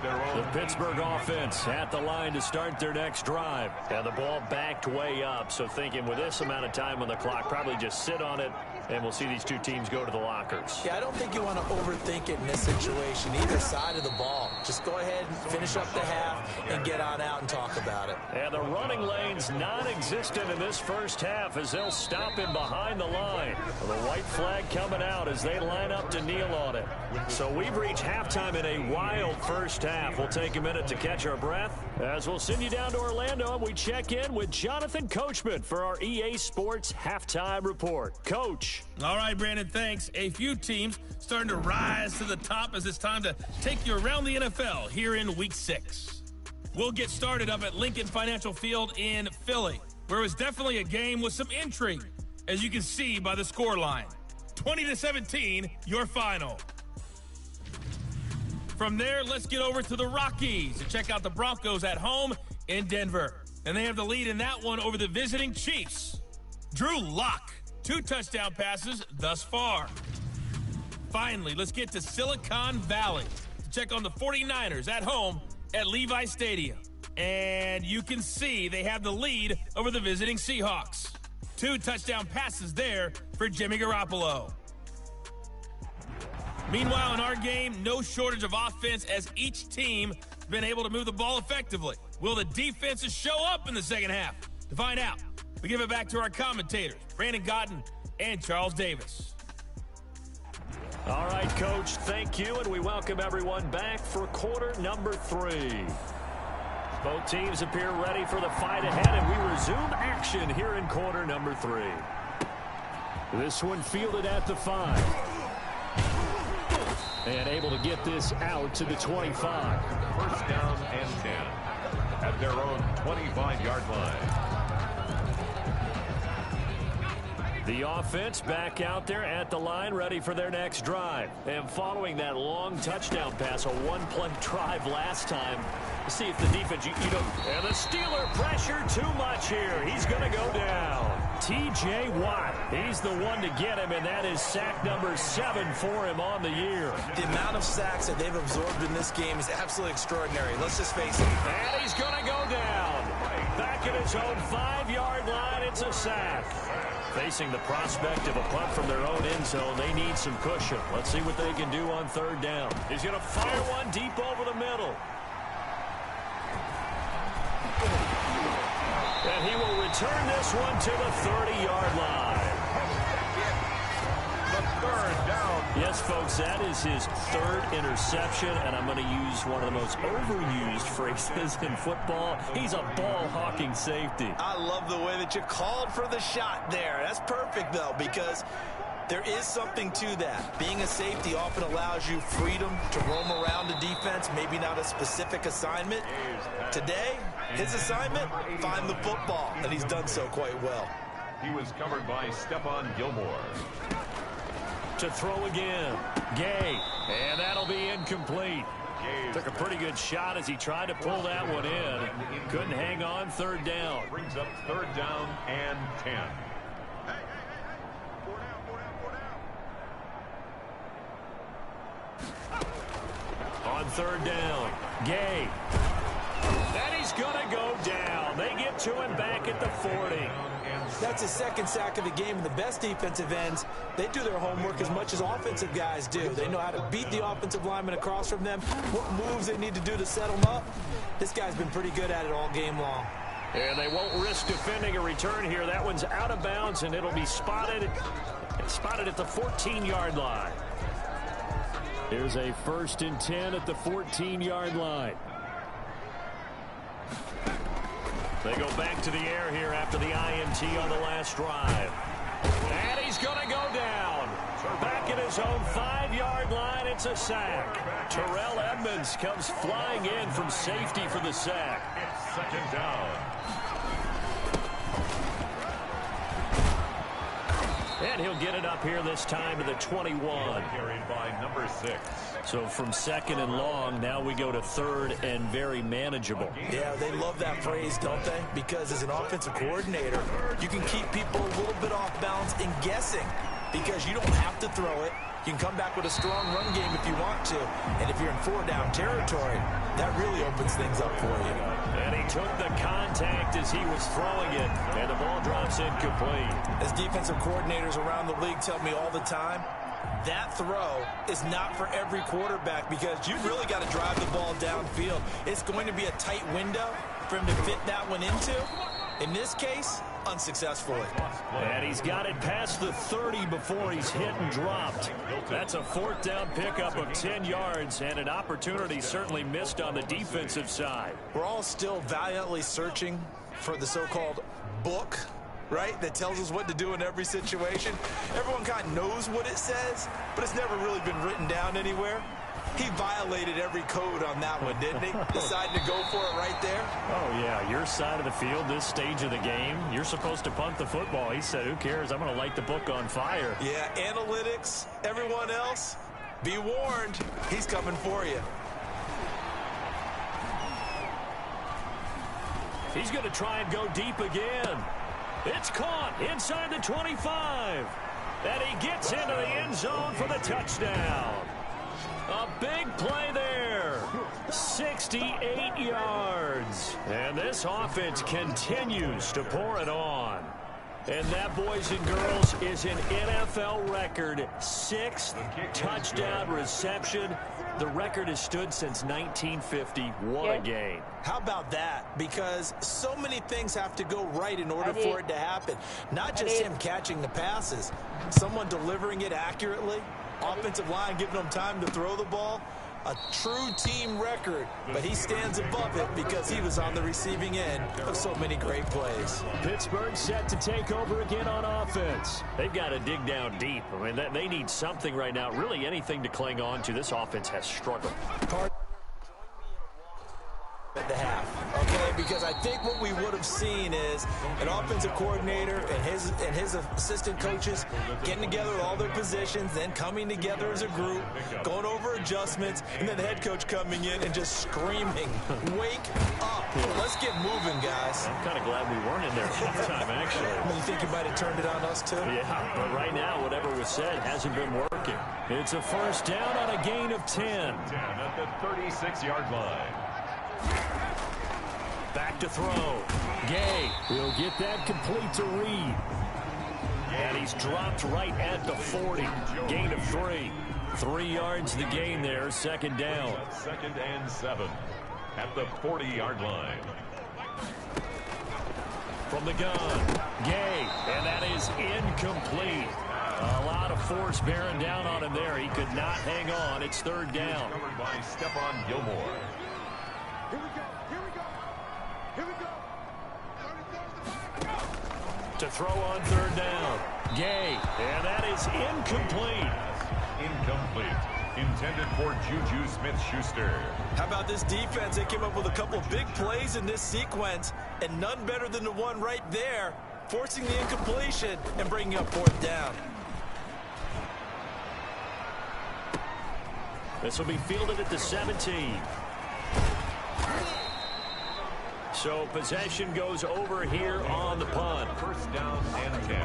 The Pittsburgh offense at the line to start their next drive. And the ball backed way up, so thinking with this amount of time on the clock, probably just sit on it, and we'll see these two teams go to the lockers. Yeah, I don't think you want to overthink it in this situation, either side of the ball. Just go ahead and finish up the half and get on out and talk about it. And the running lane's non-existent in this first half as they'll stop him behind the line. The white flag coming out as they line up to kneel on it. So we've reached halftime in a wild first half. We'll take a minute to catch our breath as we'll send you down to Orlando and we check in with Jonathan Coachman for our EA Sports Halftime Report. Coach. All right, Brandon, thanks. A few teams starting to rise to the top as it's time to take you around the NFL here in Week 6. We'll get started up at Lincoln Financial Field in Philly, where it was definitely a game with some intrigue, as you can see by the scoreline. 20-17, your final. From there, let's get over to the Rockies to check out the Broncos at home in Denver. And they have the lead in that one over the visiting Chiefs. Drew Lock, 2 touchdown passes thus far. Finally, let's get to Silicon Valley to check on the 49ers at home at Levi Stadium. And you can see they have the lead over the visiting Seahawks. 2 touchdown passes there for Jimmy Garoppolo. Meanwhile, in our game, no shortage of offense as each team has been able to move the ball effectively. Will the defenses show up in the second half? To find out, we give it back to our commentators, Brandon Godden and Charles Davis. All right, Coach, thank you, and we welcome everyone back for quarter number 3. Both teams appear ready for the fight ahead, and we resume action here in quarter number 3. This one fielded at the 5. And able to get this out to the 25. First down and 10 at their own 25-yard line. The offense back out there at the line, ready for their next drive. And following that long touchdown pass, a 1-play drive last time, see if the defense, and the Steeler pressure too much here. He's going to go down. T.J. Watt, he's the one to get him, and that is sack number 7 for him on the year. The amount of sacks that they've absorbed in this game is absolutely extraordinary. Let's just face it. And he's going to go down. Back at his own 5-yard line, it's a sack. Facing the prospect of a punt from their own end zone, they need some cushion. Let's see what they can do on 3rd down. He's going to fire one deep over the middle. And he will return this one to the 30-yard line. The 3rd down. Yes, folks, that is his 3rd interception, and I'm going to use one of the most overused phrases in football. He's a ball-hawking safety. I love the way that you called for the shot there. That's perfect, though, because there is something to that. Being a safety often allows you freedom to roam around the defense, maybe not a specific assignment. Today, his assignment, find the football, and he's done so quite well. He was covered by Stephon Gilmore. To throw again, Gay, and that'll be incomplete. Took a pretty good shot as he tried to pull that one in. Couldn't hang on. 3rd down. Brings up 3rd down and 10. On 3rd down, Gay. And he's going to go down. They get to him back at the 40. That's his 2nd sack of the game, and the best defensive ends, they do their homework as much as offensive guys do. They know how to beat the offensive lineman across from them, what moves they need to do to set them up. This guy's been pretty good at it all game long. And they won't risk defending a return here. That one's out of bounds, and it'll be spotted at the 14-yard line. Here's a 1st and 10 at the 14-yard line. They go back to the air here after the INT on the last drive. And he's going to go down. Back at his own 5-yard line, it's a sack. Terrell Edmonds comes flying in from safety for the sack. It's second down. And he'll get it up here this time to the 21. Carried by number 6. So from second and long, now we go to third and very manageable. Yeah, they love that phrase, don't they? Because as an offensive coordinator, you can keep people a little bit off balance and guessing because you don't have to throw it. You can come back with a strong run game if you want to. And if you're in 4-down territory, that really opens things up for you. And he took the contact as he was throwing it, and the ball drops incomplete. As defensive coordinators around the league tell me all the time, that throw is not for every quarterback because you've really got to drive the ball downfield. It's going to be a tight window for him to fit that one into. In this case, unsuccessfully. And he's got it past the 30 before he's hit and dropped. That's a 4th down pickup of 10 yards and an opportunity certainly missed on the defensive side. We're all still valiantly searching for the so-called book, right, that tells us what to do in every situation. Everyone kind of knows what it says, but it's never really been written down anywhere. He violated every code on that one, didn't he? Decided to go for it right there. Oh, yeah, your side of the field, this stage of the game, you're supposed to punt the football. He said, who cares? I'm going to light the book on fire. Yeah, analytics, everyone else, be warned, he's coming for you. He's going to try and go deep again. It's caught inside the 25. And he gets into the end zone for the touchdown. A big play there. 68 yards. And this offense continues to pour it on. And that, boys and girls, is an NFL record 6th touchdown reception. The record has stood since 1950. What a game. How about that? Because so many things have to go right in order for it to happen. Not just him catching the passes, someone delivering it accurately, offensive line giving them time to throw the ball. A true team record, but he stands above it because he was on the receiving end of so many great plays. Pittsburgh set to take over again on offense. They've got to dig down deep. I mean, they need something right now, really anything to cling on to. This offense has struggled. At the half, okay, because I think what we would have seen is an offensive coordinator and his assistant coaches getting together with all their positions, then coming together as a group, going over adjustments, and then the head coach coming in and just screaming, "Wake up! Let's get moving, guys." I'm kind of glad we weren't in there halftime, actually. You think you might have turned it on us too? Yeah, but right now, whatever was said hasn't been working. It's a 1st down on a gain of 10. 10 at the 36-yard line. Back to throw. Gay will get that complete to Reed. And he's dropped right at the 40. Gain of 3. 3 yards the gain there. 2nd down. 2nd and 7 at the 40-yard line. From the gun, Gay, and that is incomplete. A lot of force bearing down on him there. He could not hang on. It's 3rd down. Covered by Stephon Gilmore. Here we go. Here we go. Here we go. To throw on 3rd down, Gay, and that is incomplete. Incomplete. Intended for Juju Smith-Schuster. How about this defense? They came up with a couple of big plays in this sequence, and none better than the one right there, forcing the incompletion and bringing up 4th down. This will be fielded at the 17. So possession goes over here on the punt. 1st down and 10.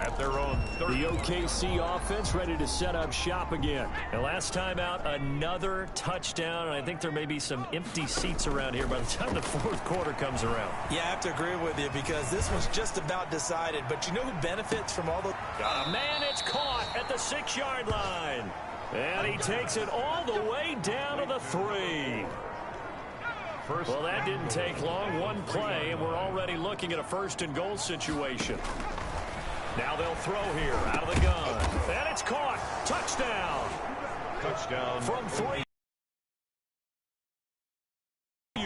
At their own 30. The OKC offense ready to set up shop again. And last time out, another touchdown. And I think there may be some empty seats around here by the time the 4th quarter comes around. Yeah, I have to agree with you because this one's just about decided. But you know who benefits from all the... Man, it's caught at the 6-yard line. And he takes it all the way down to the 3. Well, that didn't take long. One play, and we're already looking at a 1st and goal situation. Now they'll throw here out of the gun. And it's caught. Touchdown. Touchdown. From 3.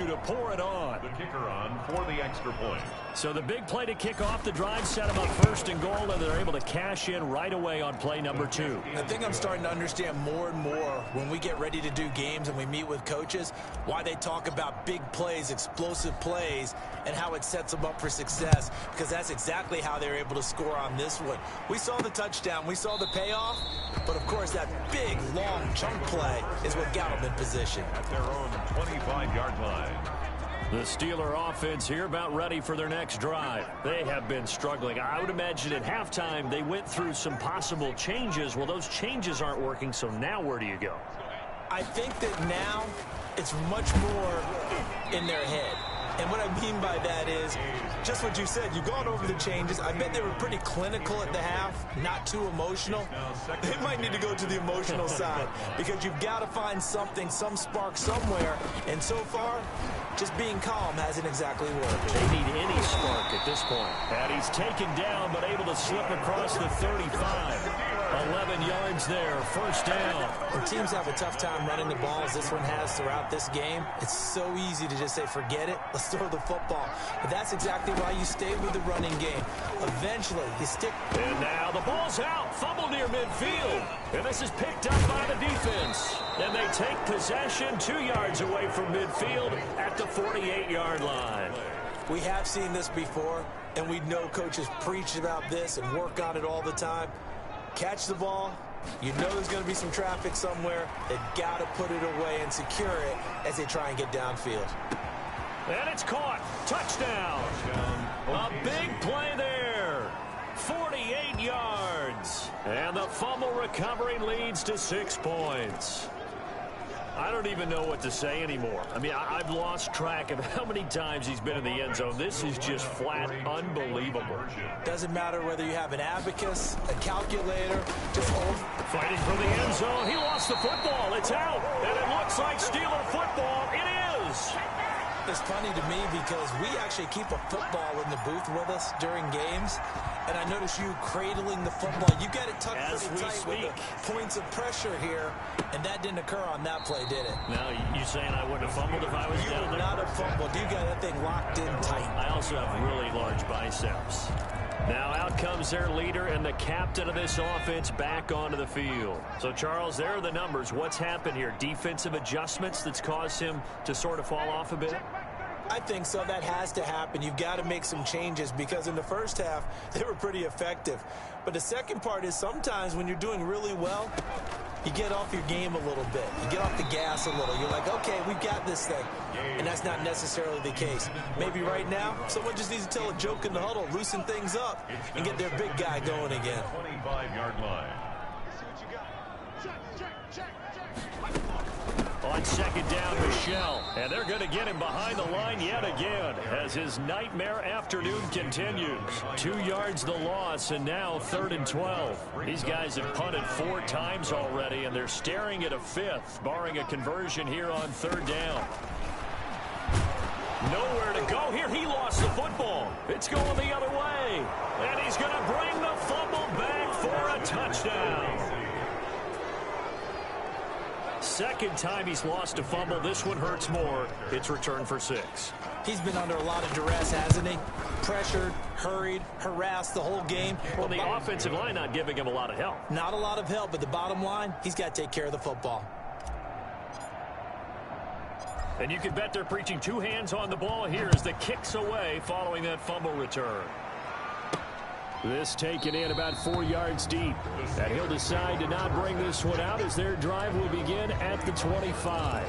To pour it on. kicker on for the extra point. So the big play to kick off the drive set them up first and goal, and they're able to cash in right away on play number 2. I think I'm starting to understand more and more when we get ready to do games and we meet with coaches why they talk about big plays, explosive plays, and how it sets them up for success, because that's exactly how they're able to score on this one. We saw the touchdown, we saw the payoff, but of course that big, long chunk play is what got them in position. At their own 25-yard line. The Steeler offense here about ready for their next drive. They have been struggling. I would imagine at halftime they went through some possible changes. Well, those changes aren't working, so now where do you go? I think that now it's much more in their head. And what I mean by that is just what you said. You've gone over the changes. I bet they were pretty clinical at the half, not too emotional. They might need to go to the emotional side because you've got to find something, some spark somewhere. And so far, just being calm hasn't exactly worked. They need any spark at this point. And he's taken down but able to slip across the 35. 11 yards there, first down. When teams have a tough time running the ball as this one has throughout this game, it's so easy to just say, forget it, let's throw the football. But that's exactly why you stay with the running game. Eventually, you stick. And now the ball's out, fumble near midfield. And this is picked up by the defense. And they take possession 2 yards away from midfield at the 48-yard line. We have seen this before, and we know coaches preach about this and work on it all the time. Catch the ball. You know there's going to be some traffic somewhere. They've got to put it away and secure it as they try and get downfield. And it's caught. Touchdown. A big play there. 48 yards. And the fumble recovery leads to 6 points. I don't even know what to say anymore. I mean, I've lost track of how many times he's been in the end zone. This is just flat unbelievable. Doesn't matter whether you have an abacus, a calculator, just hold. Fighting for the end zone. He lost the football. It's out. And it looks like Steeler football. It is. It's funny to me because we actually keep a football in the booth with us during games. And I notice you cradling the football. You got it tucked pretty tight with the points of pressure here. And that didn't occur on that play, did it? Now, you saying I wouldn't have fumbled if I was down there? You would not have fumbled. You got that thing locked in tight. I also have really large biceps. Now out comes their leader and the captain of this offense back onto the field. So, Charles, there are the numbers. What's happened here? Defensive adjustments that's caused him to sort of fall off a bit? I think so. That has to happen. You've got to make some changes because in the first half, they were pretty effective. But the second part is sometimes when you're doing really well, you get off your game a little bit. You get off the gas a little. You're like, okay, we've got this thing. And that's not necessarily the case. Maybe right now, someone just needs to tell a joke in the huddle, loosen things up, and get their big guy going again. 25-yard line. On second down, Michelle. And they're going to get him behind the line yet again as his nightmare afternoon continues. 2 yards the loss, and now 3rd and 12. These guys have punted 4 times already, and they're staring at a 5th, barring a conversion here on 3rd down. Nowhere to go here. He lost the football. It's going the other way. And he's going to bring the fumble back for a touchdown. Second time he's lost a fumble. This one hurts more. It's returned for 6. He's been under a lot of duress, hasn't he? Pressured, hurried, harassed the whole game. Well, the offensive line not giving him a lot of help. Not a lot of help, but the bottom line, he's got to take care of the football. And you can bet they're preaching 2 hands on the ball here as the kick's away following that fumble return. This taken in about 4 yards deep. And he'll decide to not bring this one out as their drive will begin at the 25.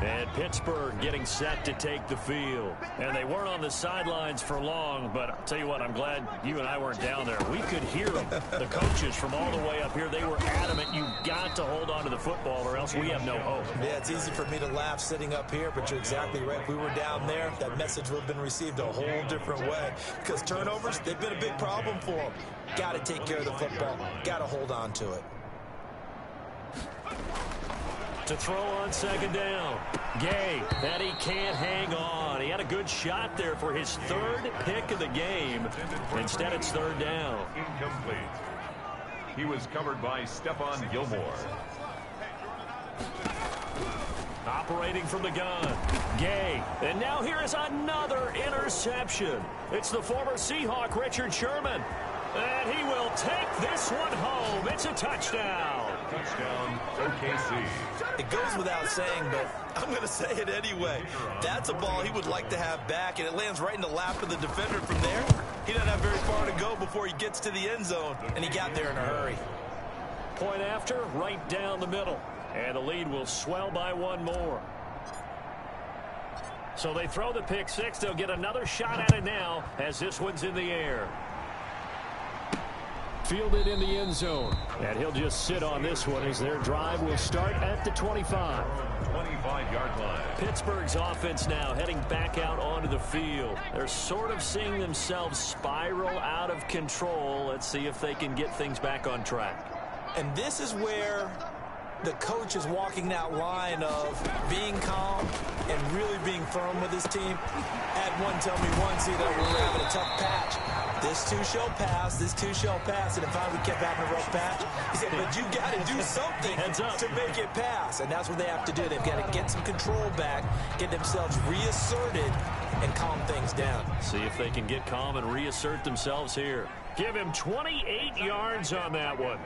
And Pittsburgh getting set to take the field. And they weren't on the sidelines for long, but I'll tell you what, I'm glad you and I weren't down there. We could hear them. The coaches from all the way up here, they were adamant. You've got to hold on to the football or else we have no hope. Yeah, it's easy for me to laugh sitting up here, but you're exactly right. If we were down there, that message would have been received a whole different way. Because turnovers, they've been a big problem for them. Got to take care of the football. Got to hold on to it. To throw on second down. Gay, that he can't hang on. He had a good shot there for his 3rd pick of the game. Instead, it's 3rd down. Incomplete. He was covered by Stephon Gilmore. Operating from the gun, Gay. And now here is another interception. It's the former Seahawk, Richard Sherman. And he will take this one home. It's a touchdown. Touchdown, OKC. It goes without saying, but I'm going to say it anyway. That's a ball he would like to have back, and it lands right in the lap of the defender from there. He doesn't have very far to go before he gets to the end zone, and he got there in a hurry. Point after, right down the middle. And the lead will swell by one more. So they throw the pick six. They'll get another shot at it now as this one's in the air. Fielded in the end zone. And he'll just sit on this one as their drive will start at the 25. 25-yard line. Pittsburgh's offense now heading back out onto the field. They're sort of seeing themselves spiral out of control. Let's see if they can get things back on track. And this is where the coach is walking that line of being calm and really being firm with his team. Had one tell me once, that we were having a tough patch. This too shall pass, this too shall pass. And if we kept having a rough patch, he said, but you got to do something to make it pass. And that's what they have to do. They've got to get some control back, get themselves reasserted, and calm things down. See if they can get calm and reassert themselves here. Give him 28 yards on that one.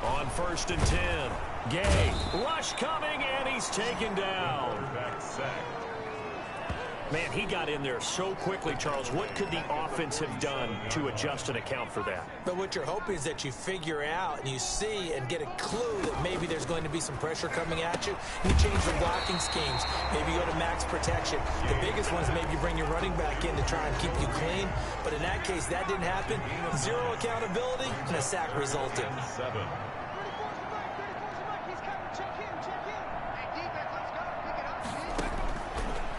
On 1st and 10, Gay, rush coming, and he's taken down. Man, he got in there so quickly, Charles. What could the offense have done to adjust and account for that? But what you're hoping is that you figure out and you see and get a clue that maybe there's going to be some pressure coming at you. You change your blocking schemes. Maybe you go to max protection. The biggest one is maybe you bring your running back in to try and keep you clean. But in that case, that didn't happen. Zero accountability, and a sack resulted. 7.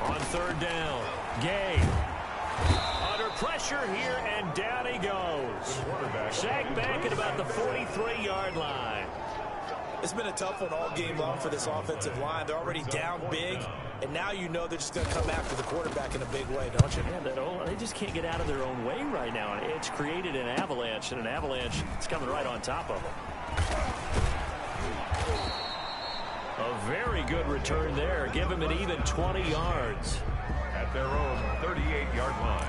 On 3rd down, Gay. Under pressure here, and down he goes. Sacked back at about the 43-yard line. It's been a tough one all game long for this offensive line. They're already down big, and now you know they're just going to come after the quarterback in a big way, don't you? Yeah, they just can't get out of their own way right now. And it's created an avalanche, and an avalanche is coming right on top of them. A very good return there. Give him an even 20 yards. At their own 38-yard line.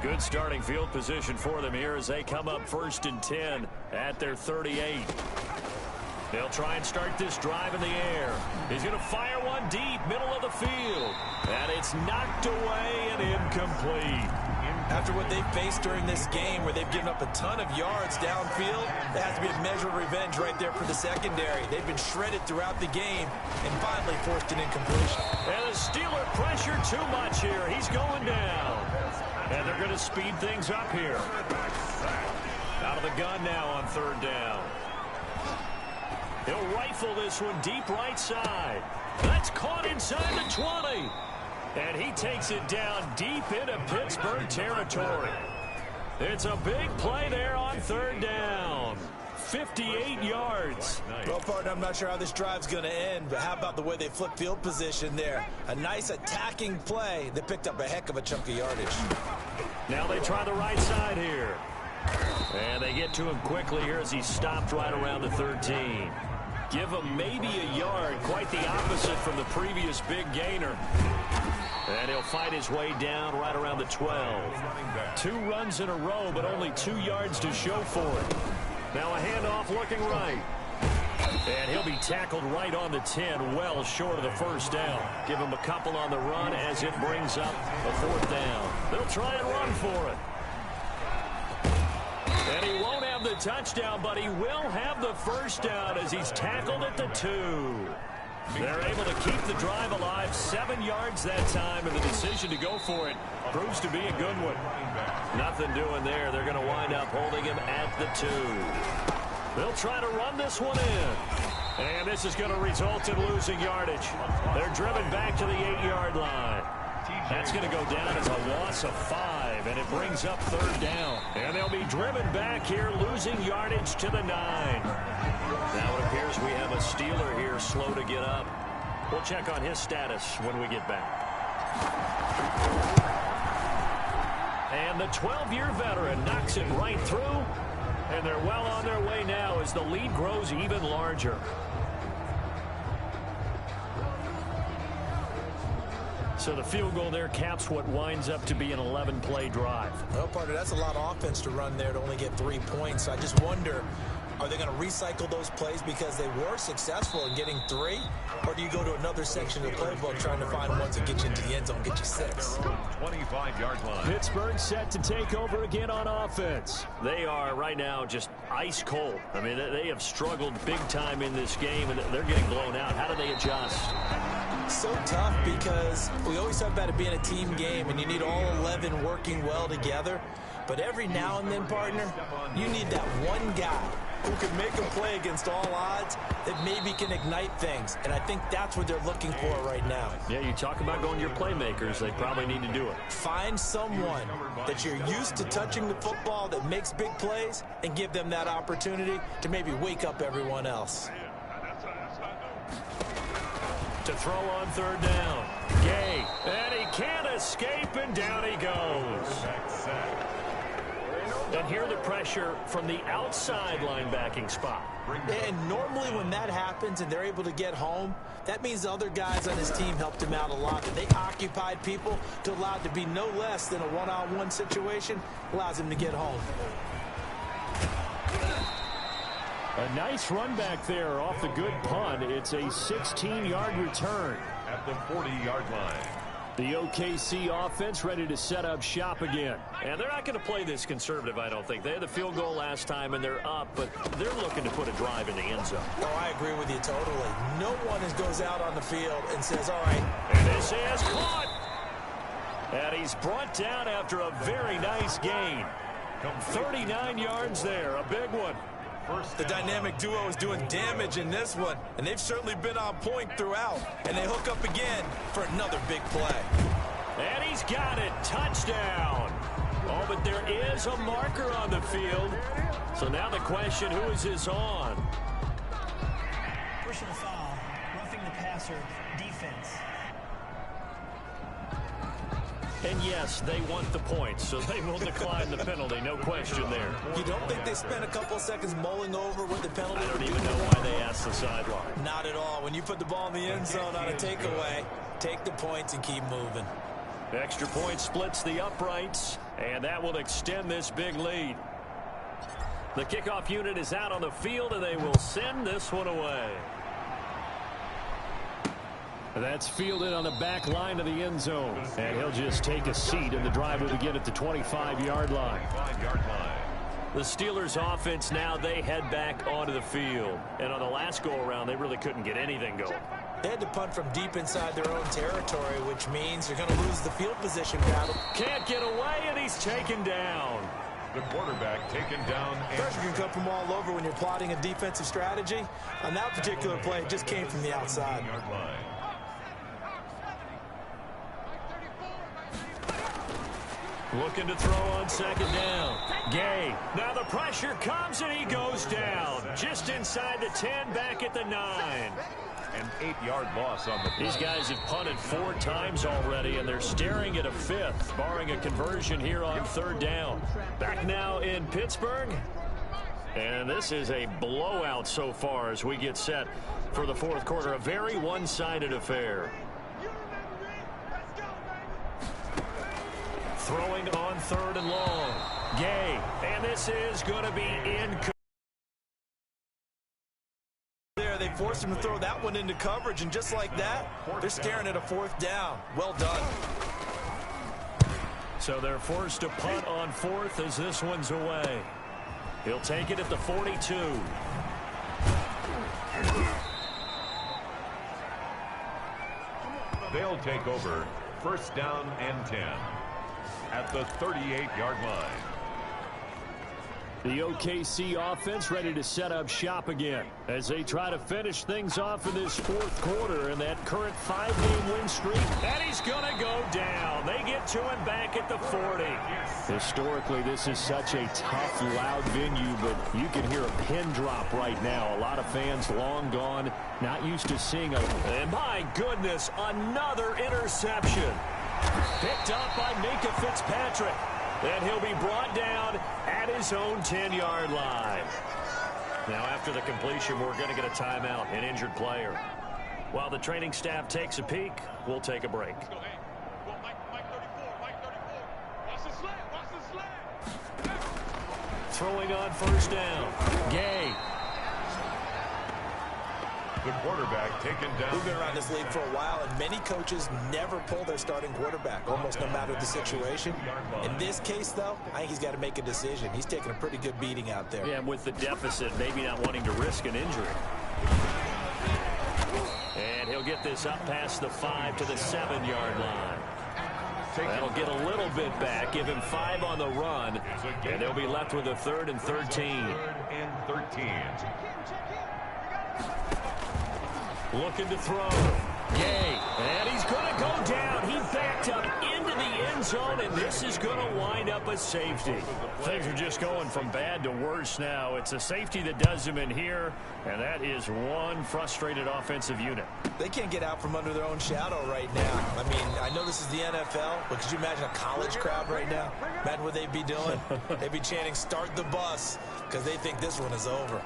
Good starting field position for them here as they come up 1st and 10 at their 38. They'll try and start this drive in the air. He's going to fire one deep, middle of the field. And it's knocked away and incomplete. After what they've faced during this game where they've given up a ton of yards downfield, there has to be a measure of revenge right there for the secondary. They've been shredded throughout the game and finally forced an incompletion. And the Steeler pressure too much here. He's going down. And they're going to speed things up here. Out of the gun now on 3rd down. He'll rifle this one deep right side. That's caught inside the 20. And he takes it down deep into Pittsburgh territory. It's a big play there on 3rd down. 58 yards. Well, partner, I'm not sure how this drive's going to end, but how about the way they flip field position there? A nice attacking play that picked up a heck of a chunk of yardage. Now they try the right side here. And they get to him quickly here as he stopped right around the 13. Give him maybe a yard, quite the opposite from the previous big gainer. And he'll fight his way down right around the 12. 2 runs in a row, but only 2 yards to show for it. Now a handoff looking right. And he'll be tackled right on the 10, well short of the 1st down. Give him a couple on the run as it brings up a 4th down. They'll try and run for it. And he won't have the touchdown, but he will have the 1st down as he's tackled at the 2. They're able to keep the drive alive, 7 yards that time, and the decision to go for it proves to be a good one. Nothing doing there. They're going to wind up holding him at the 2. They'll try to run this one in. And this is going to result in losing yardage. They're driven back to the 8-yard line. That's going to go down as a loss of 5, and it brings up 3rd down. And they'll be driven back here, losing yardage to the 9. Now it appears we have a Steeler here slow to get up. We'll check on his status when we get back. And the 12-year veteran knocks it right through. And they're well on their way now as the lead grows even larger. So the field goal there caps what winds up to be an 11-play drive. Well, partner, that's a lot of offense to run there to only get 3 points. I just wonder, are they going to recycle those plays because they were successful in getting 3? Or do you go to another section of the playbook trying to find ones that get you into the end zone, get you 6? 25-yard line. Pittsburgh set to take over again on offense. They are right now just ice cold. I mean, they have struggled big time in this game, and they're getting blown out. How do they adjust? So tough because we always talk about it being a team game, and you need all 11 working well together. But every now and then, partner, you need that one guy who can make a play against all odds that maybe can ignite things. And I think that's what they're looking for right now. Yeah, you talk about going to your playmakers. They probably need to do it. Find someone that you're used to touching the football that makes big plays and give them that opportunity to maybe wake up everyone else. To throw on 3rd down. Gay. And he can't escape, and down he goes. And here the pressure from the outside linebacking spot. And normally when that happens and they're able to get home, that means the other guys on his team helped him out a lot. That they occupied people to allow it to be no less than a one-on-one situation, allows him to get home. A nice run back there off the good punt. It's a 16-yard return. At the 40-yard line. The OKC offense ready to set up shop again. And they're not going to play this conservative, I don't think. They had the field goal last time, and they're up, but they're looking to put a drive in the end zone. Oh, I agree with you totally. No one goes out on the field and says, all right. And this is caught. And he's brought down after a very nice gain. 39 yards there, a big one. The dynamic duo is doing damage in this one, and they've certainly been on point throughout. And they hook up again for another big play. And he's got it. Touchdown. Oh, but there is a marker on the field. So now the question, who is this on? Personal foul, roughing the passer, defense. And yes, they want the points, so they will decline the penalty, no question there. You don't think they spent a couple seconds mulling over what the penalty I don't would even be? know why they asked the sideline. Not at all. When you put the ball in the end zone on a takeaway, take the points and keep moving. Extra point splits the uprights, and that will extend this big lead. The kickoff unit is out on the field, and they will send this one away. That's fielded on the back line of the end zone. And he'll just take a seat, and the drive will begin at the 25-yard line. The Steelers offense now, they head back onto the field. And on the last go-around, they really couldn't get anything going. They had to punt from deep inside their own territory, which means they're going to lose the field position battle. Can't get away, and he's taken down. The quarterback taken down. Pressure can come from all over when you're plotting a defensive strategy. On that particular play, it just came from the outside. Looking to throw on 2nd down. Gay. Now the pressure comes, and he goes down. Just inside the 10, back at the 9. An 8-yard loss on the play. These guys have punted 4 times already, and they're staring at a 5th, barring a conversion here on 3rd down. Back now in Pittsburgh. And this is a blowout so far as we get set for the 4th quarter. A very one-sided affair. Throwing on 3rd and long. Gay. And this is going to be incomplete. They forced him to throw that one into coverage, and just like that, they're staring at a 4th down. Well done. So they're forced to punt on 4th as this one's away. He'll take it at the 42. They'll take over 1st down and 10 at the 38-yard line. The OKC offense ready to set up shop again as they try to finish things off in this 4th quarter in that current 5-game win streak. And he's going to go down. They get to him back at the 40. Historically, this is such a tough, loud venue, but you can hear a pin drop right now. A lot of fans long gone, not used to seeing a... And my goodness, another interception. Picked up by Minka Fitzpatrick. And he'll be brought down at his own 10-yard line. Now, after the completion, we're going to get a timeout, an injured player. While the training staff takes a peek, we'll take a break. Throwing on first down. Gay. The quarterback taken down. We've been around this league for a while, and many coaches never pull their starting quarterback, almost no matter the situation. In this case, though, I think he's got to make a decision. He's taking a pretty good beating out there. Yeah, and with the deficit, maybe not wanting to risk an injury. And he'll get this up past the 5 to the 7-yard line. That'll get a little bit back, give him 5 on the run, and they'll be left with a 3rd and 13. 3rd and 13. Looking to throw. Gay. And he's going to go down. He backed up into the end zone, and this is going to wind up a safety. Things are just going from bad to worse now. It's a safety that does him in here, and that is one frustrated offensive unit. They can't get out from under their own shadow right now. I mean, I know this is the NFL, but could you imagine a college crowd right now? Imagine what they'd be doing. They'd be chanting, "Start the bus," because they think this one is over.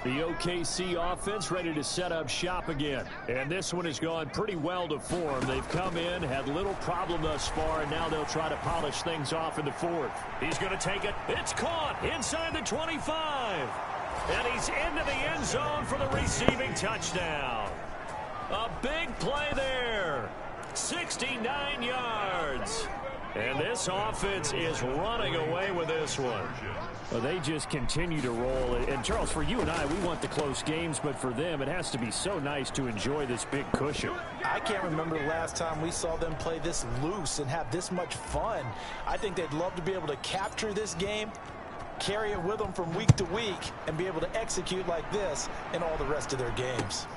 The OKC offense ready to set up shop again. And this one has gone pretty well to form. They've come in, had little problem thus far, and now they'll try to polish things off in the 4th. He's going to take it. It's caught inside the 25. And he's into the end zone for the receiving touchdown. A big play there. 69 yards. And this offense is running away with this one. Well, they just continue to roll. And, Charles, for you and I, we want the close games, but for them, it has to be so nice to enjoy this big cushion. I can't remember the last time we saw them play this loose and have this much fun. I think they'd love to be able to capture this game, carry it with them from week to week, and be able to execute like this in all the rest of their games.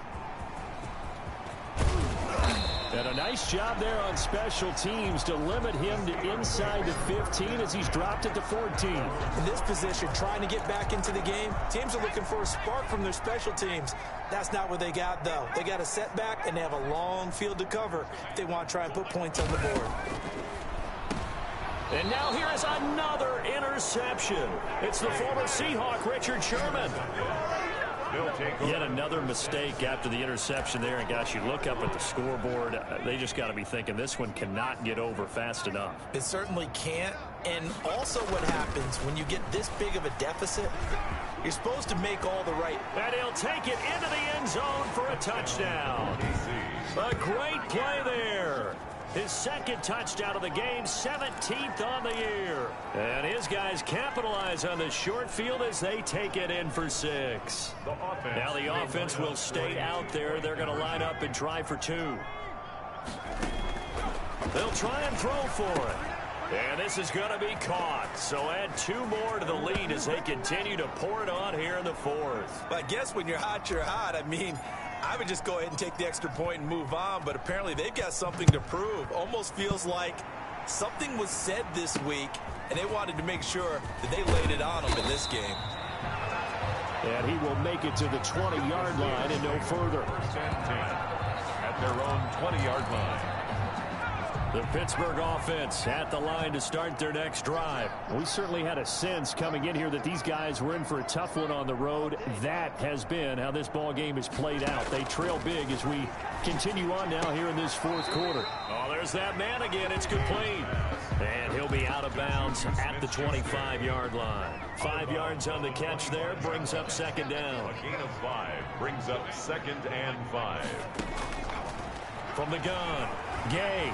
And a nice job there on special teams to limit him to inside the 15 as he's dropped it to 14. In this position, trying to get back into the game, teams are looking for a spark from their special teams. That's not what they got, though. They got a setback, and they have a long field to cover if they want to try and put points on the board. And now here is another interception. It's the former Seahawk, Richard Sherman. Yet another mistake after the interception there. And, gosh, you look up at the scoreboard, they just got to be thinking this one cannot get over fast enough. It certainly can't. And also what happens when you get this big of a deficit, you're supposed to make all the right. And he'll take it into the end zone for a touchdown. A great play there. His 2nd touchdown of the game, 17th on the year. And his guys capitalize on the short field as they take it in for 6. Now the offense will stay out there. They're going to line up and try for 2. They'll try and throw for it. And this is going to be caught. So add 2 more to the lead as they continue to pour it on here in the 4th. I guess when you're hot, you're hot. I mean, I would just go ahead and take the extra point and move on, but apparently they've got something to prove. Almost feels like something was said this week, and they wanted to make sure that they laid it on them in this game. And he will make it to the 20-yard line and no further. At their own 20-yard line. The Pittsburgh offense at the line to start their next drive. We certainly had a sense coming in here that these guys were in for a tough one on the road. That has been how this ball game is played out. They trail big as we continue on now here in this 4th quarter. Oh, there's that man again. It's complete. And he'll be out of bounds at the 25-yard line. 5 yards on the catch there brings up 2nd down. A gain of 5 brings up 2nd and 5. From the gun, Gay.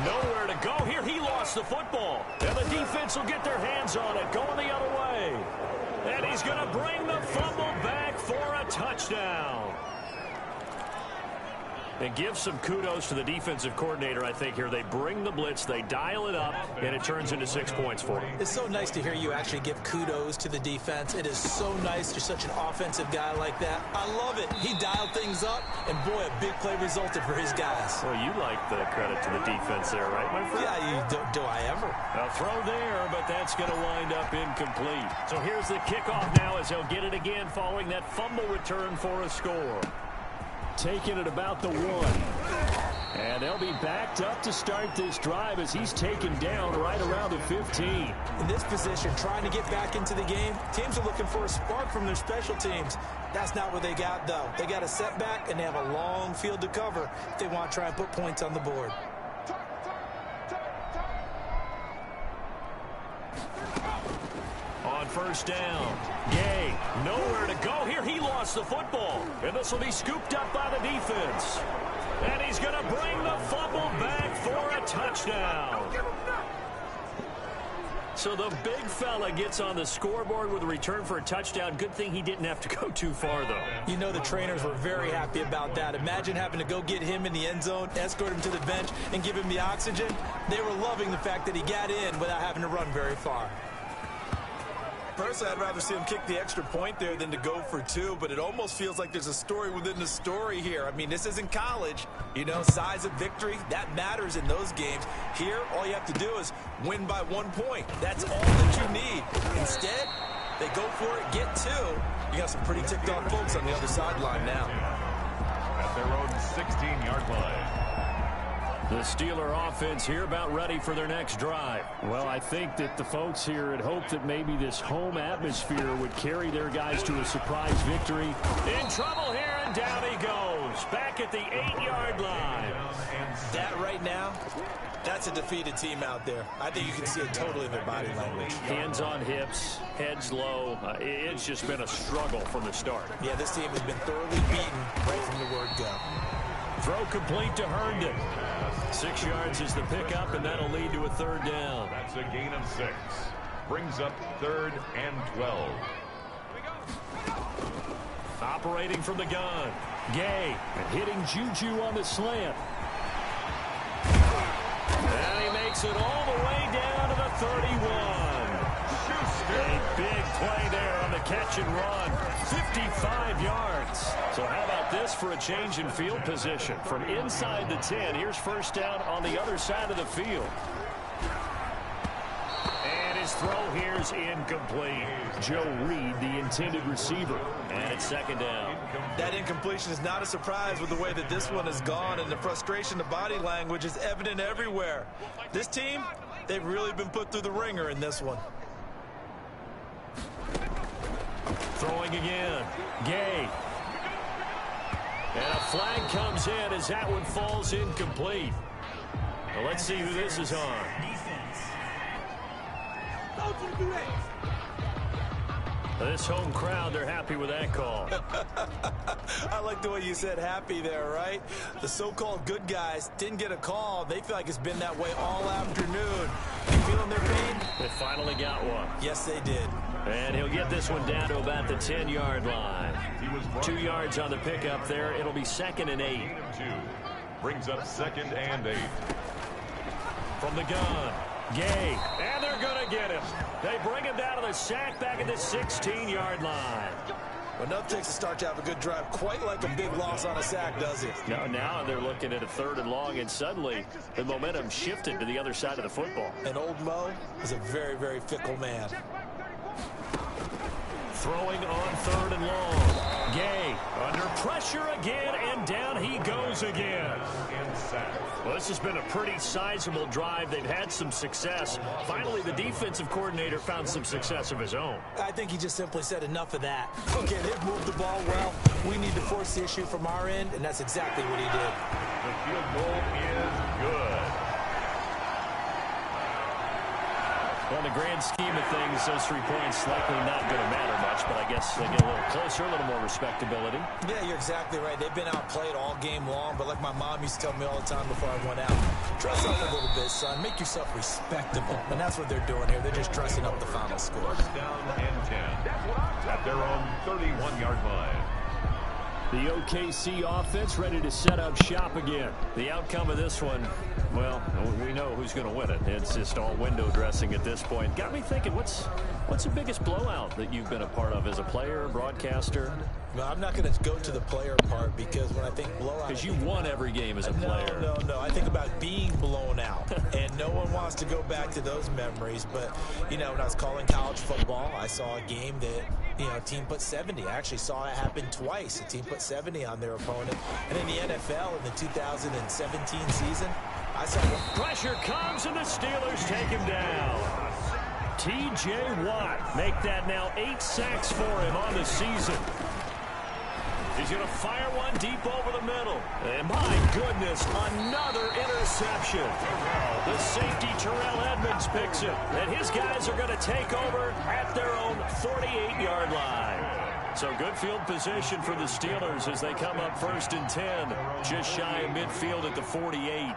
Nowhere to go here. He lost the football. And the defense will get their hands on it, going the other way. And he's going to bring the fumble back for a touchdown. And give some kudos to the defensive coordinator, I think, here. They bring the blitz, they dial it up, and it turns into 6 points for them. It's so nice to hear you actually give kudos to the defense. It is so nice. You're such an offensive guy like that. I love it. He dialed things up, and boy, a big play resulted for his guys. Well, you like the credit to the defense there, right, my friend? Yeah, do I ever? A throw there, but that's going to wind up incomplete. So here's the kickoff now as he'll get it again following that fumble return for a score. Taking it about the 1. And they'll be backed up to start this drive as he's taken down right around the 15. In this position, trying to get back into the game, teams are looking for a spark from their special teams. That's not what they got, though. They got a setback, and they have a long field to cover if they want to try and put points on the board. On first down, Gay, nowhere to go here. He lost the football, and this will be scooped up by the defense. And he's going to bring the fumble back for a touchdown. So the big fella gets on the scoreboard with a return for a touchdown. Good thing he didn't have to go too far, though. You know the trainers were very happy about that. Imagine having to go get him in the end zone, escort him to the bench, and give him the oxygen. They were loving the fact that he got in without having to run very far. Personally, I'd rather see him kick the extra point there than to go for two, but it almost feels like there's a story within the story here. I mean, this isn't college. You know, size of victory, that matters in those games. Here, all you have to do is win by 1 point. That's all that you need. Instead, they go for it, get two. You got some pretty ticked-off folks on the other sideline now. At their own 16-yard line. The Steeler offense here about ready for their next drive. Well, I think that the folks here had hoped that maybe this home atmosphere would carry their guys to a surprise victory. In trouble here, and down he goes. Back at the 8-yard line. That right now, that's a defeated team out there. I think you can see it totally in their body language. Hands on hips, heads low. It's just been a struggle from the start. Yeah, this team has been thoroughly beaten right from the word go. Throw complete to Herndon. 6 yards is the pickup, and that'll lead to a third down. That's a gain of 6. Brings up 3rd and 12. Operating from the gun. Gay hitting Juju on the slant. And he makes it all the way down to the 31. A big play there on the catch and run. 55 yards. So how about this for a change in field position? From inside the 10, here's first down on the other side of the field. And his throw here's incomplete. Joe Reed, the intended receiver. And it's second down. That incompletion is not a surprise with the way that this one has gone, and the frustration, the body language is evident everywhere. This team, they've really been put through the ringer in this one. Throwing again. Gay. And a flag comes in as that one falls incomplete. Well, let's see who this is on. Defense. This home crowd, they're happy with that call. I like the way you said happy there, right? The so-called good guys didn't get a call. They feel like it's been that way all afternoon. You feeling their pain? They finally got one. Yes, they did. And he'll get this one down to about the 10-yard line. 2 yards on the pickup there. It'll be 2nd and 8. 2. Brings up 2nd and 8. From the gun. Gay. And they're going to get him. They bring him down to the sack back at the 16-yard line. Well, nothing takes a start to have a good drive quite like a big loss on a sack, does it? No, now they're looking at a 3rd and long, and suddenly the momentum shifted to the other side of the football. And old Mo is a very, very fickle man. Throwing on 3rd and long. Gay under pressure again, and down he goes again. Well, this has been a pretty sizable drive. They've had some success. Finally, the defensive coordinator found some success of his own. I think he just simply said enough of that. Okay, they've moved the ball well. We need to force the issue from our end, and that's exactly what he did. The field goal is good. Well, in the grand scheme of things, those 3 points likely not going to matter much, but I guess they get a little closer, a little more respectability. Yeah, you're exactly right. They've been outplayed all game long, but like my mom used to tell me all the time before I went out, dress up a little bit, son. Make yourself respectable. And that's what they're doing here. They're just dressing up the final score. First down and 10 at their own 31-yard line. The OKC offense ready to set up shop again. The outcome of this one, well, we know who's going to win it. It's just all window dressing at this point. Got me thinking, what's the biggest blowout that you've been a part of as a player, broadcaster? No, I'm not going to go to the player part because when I think blowout... Because you won every game as a player. No. I think about being blown out. And no one wants to go back to those memories. But, you know, when I was calling college football, I saw a game that a team put 70. I actually saw it happen twice. A team put 70 on their opponent. And in the NFL in the 2017 season, I saw pressure comes and the Steelers take him down. T.J. Watt make that now 8 sacks for him on the season. He's going to fire one deep over the middle. And my goodness, another interception. The safety Terrell Edmonds picks it. And his guys are going to take over at their own 48-yard line. So good field position for the Steelers as they come up 1st and 10. Just shy of midfield at the 48.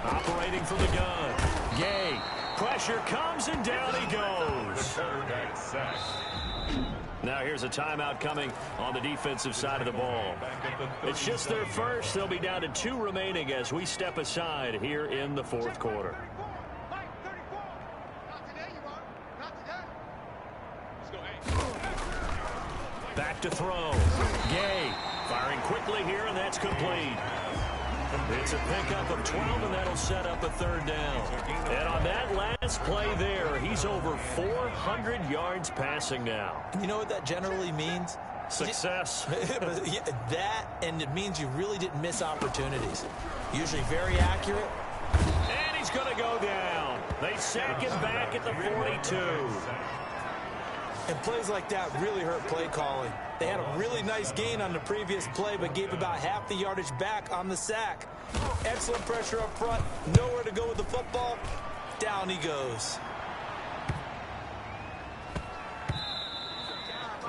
Operating from the gun. Gay. Pressure comes and down he goes. Now here's a timeout coming on the defensive side of the ball. It's just their first. They'll be down to 2 remaining as we step aside here in the 4th quarter. Back to throw. Gay firing quickly here, and that's complete. It's a pickup of 12, and that'll set up a 3rd down. And on that last play there, he's over 400 yards passing now. You know what that generally means? Success. That, and it means you really didn't miss opportunities. Usually very accurate. And he's going to go down. They sack him back at the 42. And plays like that really hurt play calling. They had a really nice gain on the previous play, but gave about half the yardage back on the sack. Excellent pressure up front. Nowhere to go with the football. Down he goes.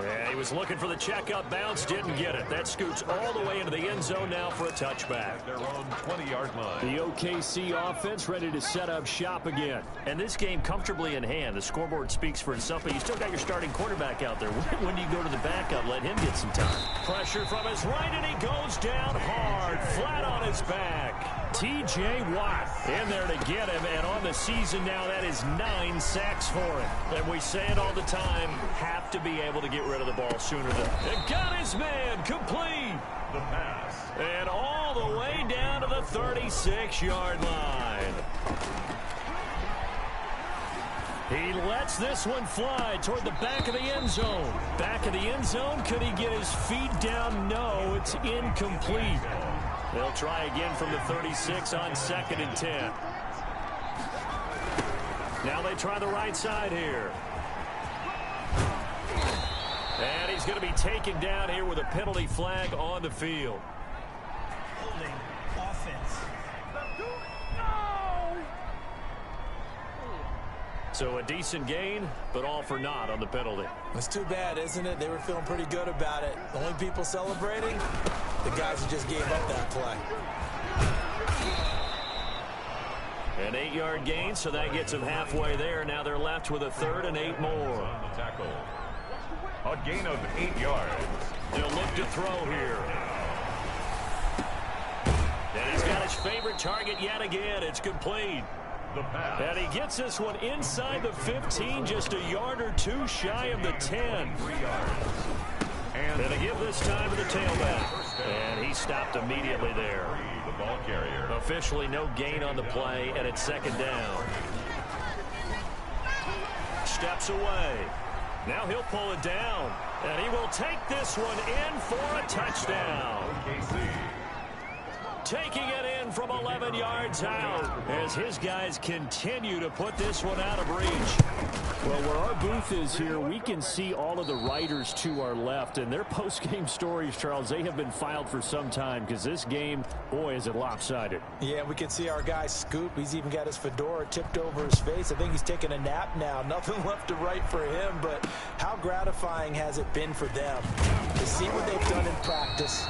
Yeah, he was looking for the checkup bounce, didn't get it. That scoots all the way into the end zone now for a touchback. Their own 20-yard line. The OKC offense ready to set up shop again. And this game comfortably in hand. The scoreboard speaks for itself, but you still got your starting quarterback out there. When do you go to the backup? Let him get some time. Pressure from his right, and he goes down hard, flat on his back. T.J. Watt in there to get him, and on the season now, that is 9 sacks for him. And we say it all the time, have to be able to get rid of the ball sooner than. And got his man complete. The pass. And all the way down to the 36-yard line. He lets this one fly toward the back of the end zone. Back of the end zone, could he get his feet down? No, it's incomplete. They'll try again from the 36 on 2nd and 10. Now they try the right side here. And he's going to be taken down here with a penalty flag on the field. Holding offense. So a decent gain, but all for naught on the penalty. It's too bad, isn't it? They were feeling pretty good about it. The only people celebrating, the guys who just gave up that play. An 8-yard gain, so that gets them halfway there. Now they're left with a 3rd and 8 more. On the tackle. A gain of 8 yards. They'll look to throw here. And he's got his favorite target yet again. It's complete. The pass. And he gets this one inside the 15, just a yard or 2 shy of the 10. 3 yards. And they give this time to the tailback. And he stopped immediately there. The ball carrier. Officially no gain on the play, and it's 2nd down. Steps away. Now he'll pull it down. And he will take this one in for a touchdown. OKC. Taking it in from 11 yards out as his guys continue to put this one out of reach. Well, where our booth is here, we can see all of the writers to our left, and their post-game stories, Charles, they have been filed for some time because this game, boy, is it lopsided. Yeah, we can see our guy Scoop. He's even got his fedora tipped over his face. I think he's taking a nap now. Nothing left to write for him, but how gratifying has it been for them to see what they've done in practice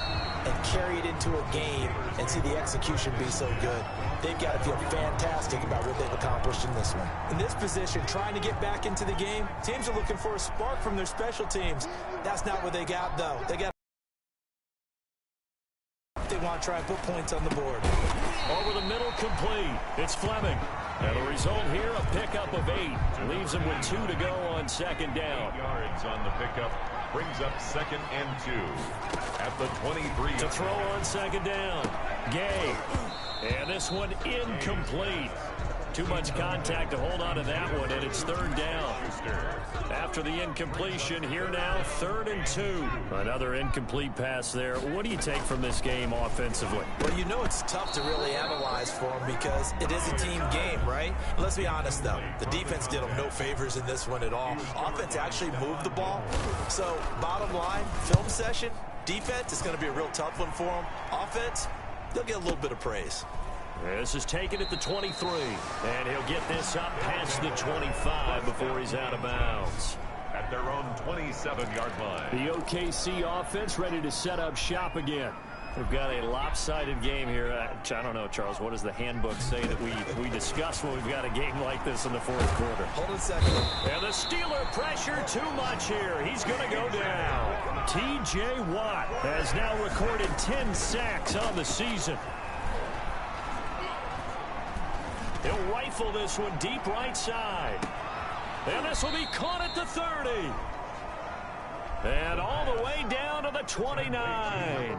and carry it into a game and see the execution be so good. They've got to feel fantastic about what they've accomplished in this one. In this position, trying to get back into the game, teams are looking for a spark from their special teams. That's not what they got, though. They want to try and put points on the board. Over the middle, complete. It's Fleming. And the result here, a pickup of 8. Leaves them with 2 to go on 2nd down. 8 yards on the pickup. Brings up 2nd and 2 at the 23. To throw on 2nd down. Gay. And this one incomplete. Too much contact to hold on to that one, and it's third down. After the incompletion, here now, 3rd and 2. Another incomplete pass there. What do you take from this game offensively? Well, you know it's tough to really analyze for them because it is a team game, right? Let's be honest, though. The defense did them no favors in this one at all. Offense actually moved the ball. So, bottom line, film session, defense is going to be a real tough one for them. Offense, they'll get a little bit of praise. This is taken at the 23, and he'll get this up past the 25 before he's out of bounds. At their own 27-yard line. The OKC offense ready to set up shop again. We've got a lopsided game here. I don't know, Charles, what does the handbook say that we discuss when we've got a game like this in the fourth quarter? Hold on a second. And the Steeler pressure too much here. He's going to go down. T.J. Watt has now recorded 10 sacks on the season. He'll rifle this one deep right side. And this will be caught at the 30. And all the way down to the 29.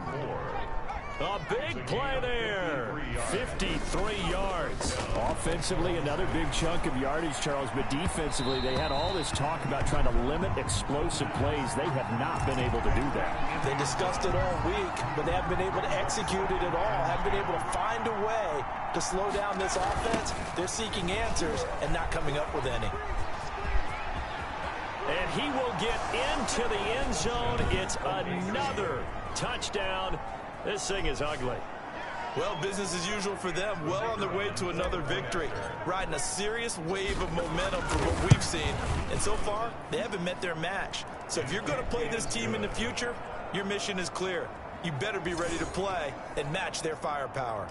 A big play there. 53 yards. Offensively, another big chunk of yardage, Charles, but defensively, they had all this talk about trying to limit explosive plays. They have not been able to do that. They discussed it all week, but they haven't been able to execute it at all. Haven't been able to find a way to slow down this offense. They're seeking answers and not coming up with any. And he will get into the end zone. It's another touchdown. This thing is ugly. Well, business as usual for them. Well on their way to another victory. Riding a serious wave of momentum from what we've seen. And so far, they haven't met their match. So if you're going to play this team in the future, your mission is clear. You better be ready to play and match their firepower.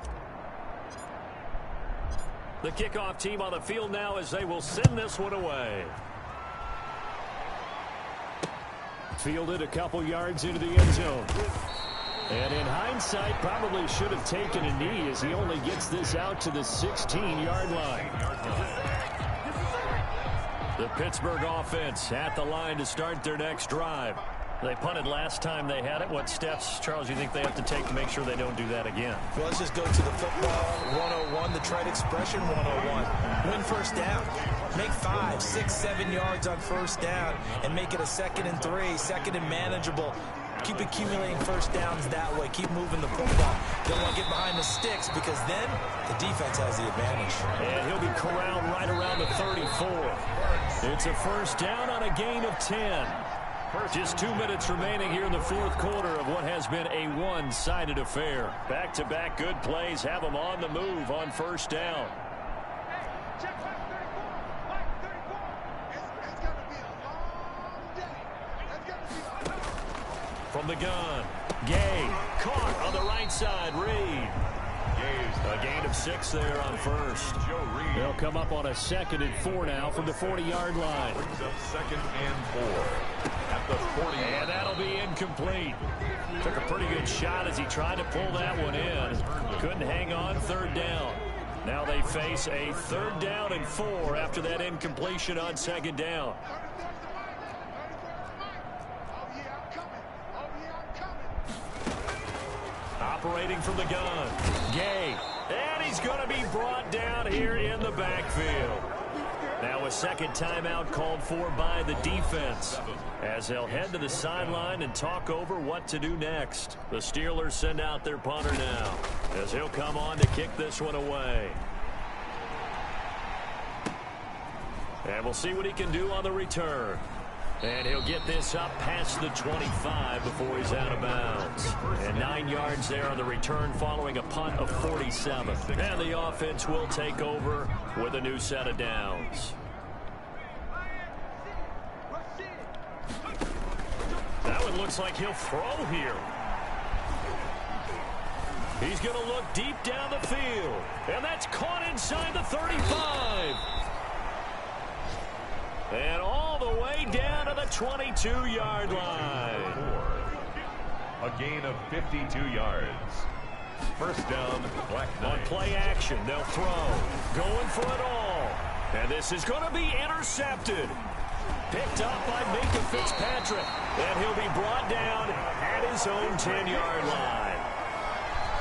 The kickoff team on the field now as they will send this one away. Fielded a couple yards into the end zone. And in hindsight, probably should have taken a knee as he only gets this out to the 16-yard line. The Pittsburgh offense at the line to start their next drive. They punted last time they had it. What steps, Charles, you think they have to take to make sure they don't do that again? Well, let's just go to the football 101, the trite expression 101. Win first down. Make 5, 6, 7 yards on first down and make it a 2nd and 3, 2nd and manageable. Keep accumulating first downs that way. Keep moving the football. Don't want to get behind the sticks because then the defense has the advantage. And he'll be corralled right around the 34. It's a first down on a gain of 10. Just 2 minutes remaining here in the fourth quarter of what has been a one-sided affair. Back-to-back good plays have them on the move on first down. From the gun, Gay caught on the right side. Reed. A gain of 6 there on first. They'll come up on a 2nd and 4 now from the 40-yard line. Brings up 2nd and 4 at the 40. And that'll be incomplete. Took a pretty good shot as he tried to pull that one in. Couldn't hang on, 3rd down. Now they face a 3rd down and 4 after that incompletion on 2nd down. Operating from the gun, Gay, and he's going to be brought down here in the backfield. Now a second timeout called for by the defense as they'll head to the sideline and talk over what to do next. The Steelers send out their punter now as he'll come on to kick this one away. And we'll see what he can do on the return. And he'll get this up past the 25 before he's out of bounds. And 9 yards there on the return following a punt of 47. And the offense will take over with a new set of downs. That one looks like he'll throw here. He's going to look deep down the field. And that's caught inside the 35. And all the way down to the 22-yard line. A gain of 52 yards. First down, Black Knight. On play action, they'll throw. Going for it all. And this is going to be intercepted. Picked up by Minka Fitzpatrick. And he'll be brought down at his own 10-yard line.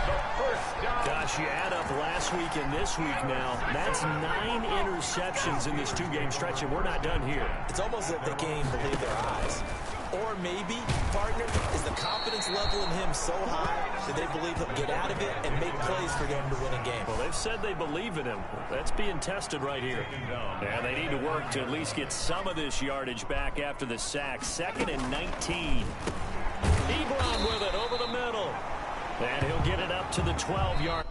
the first down. Gosh, you add up last week and this week now. That's 9 interceptions in this 2-game stretch, and we're not done here. It's almost as if they can't even believe their eyes. Or maybe, partner, is the confidence level in him so high that they believe he'll get out of it and make plays for them to win a game. Well, they've said they believe in him. That's being tested right here. Yeah, they need to work to at least get some of this yardage back after the sack. 2nd and 19. Ebron with it over the middle. And he'll get it up to the 12-yard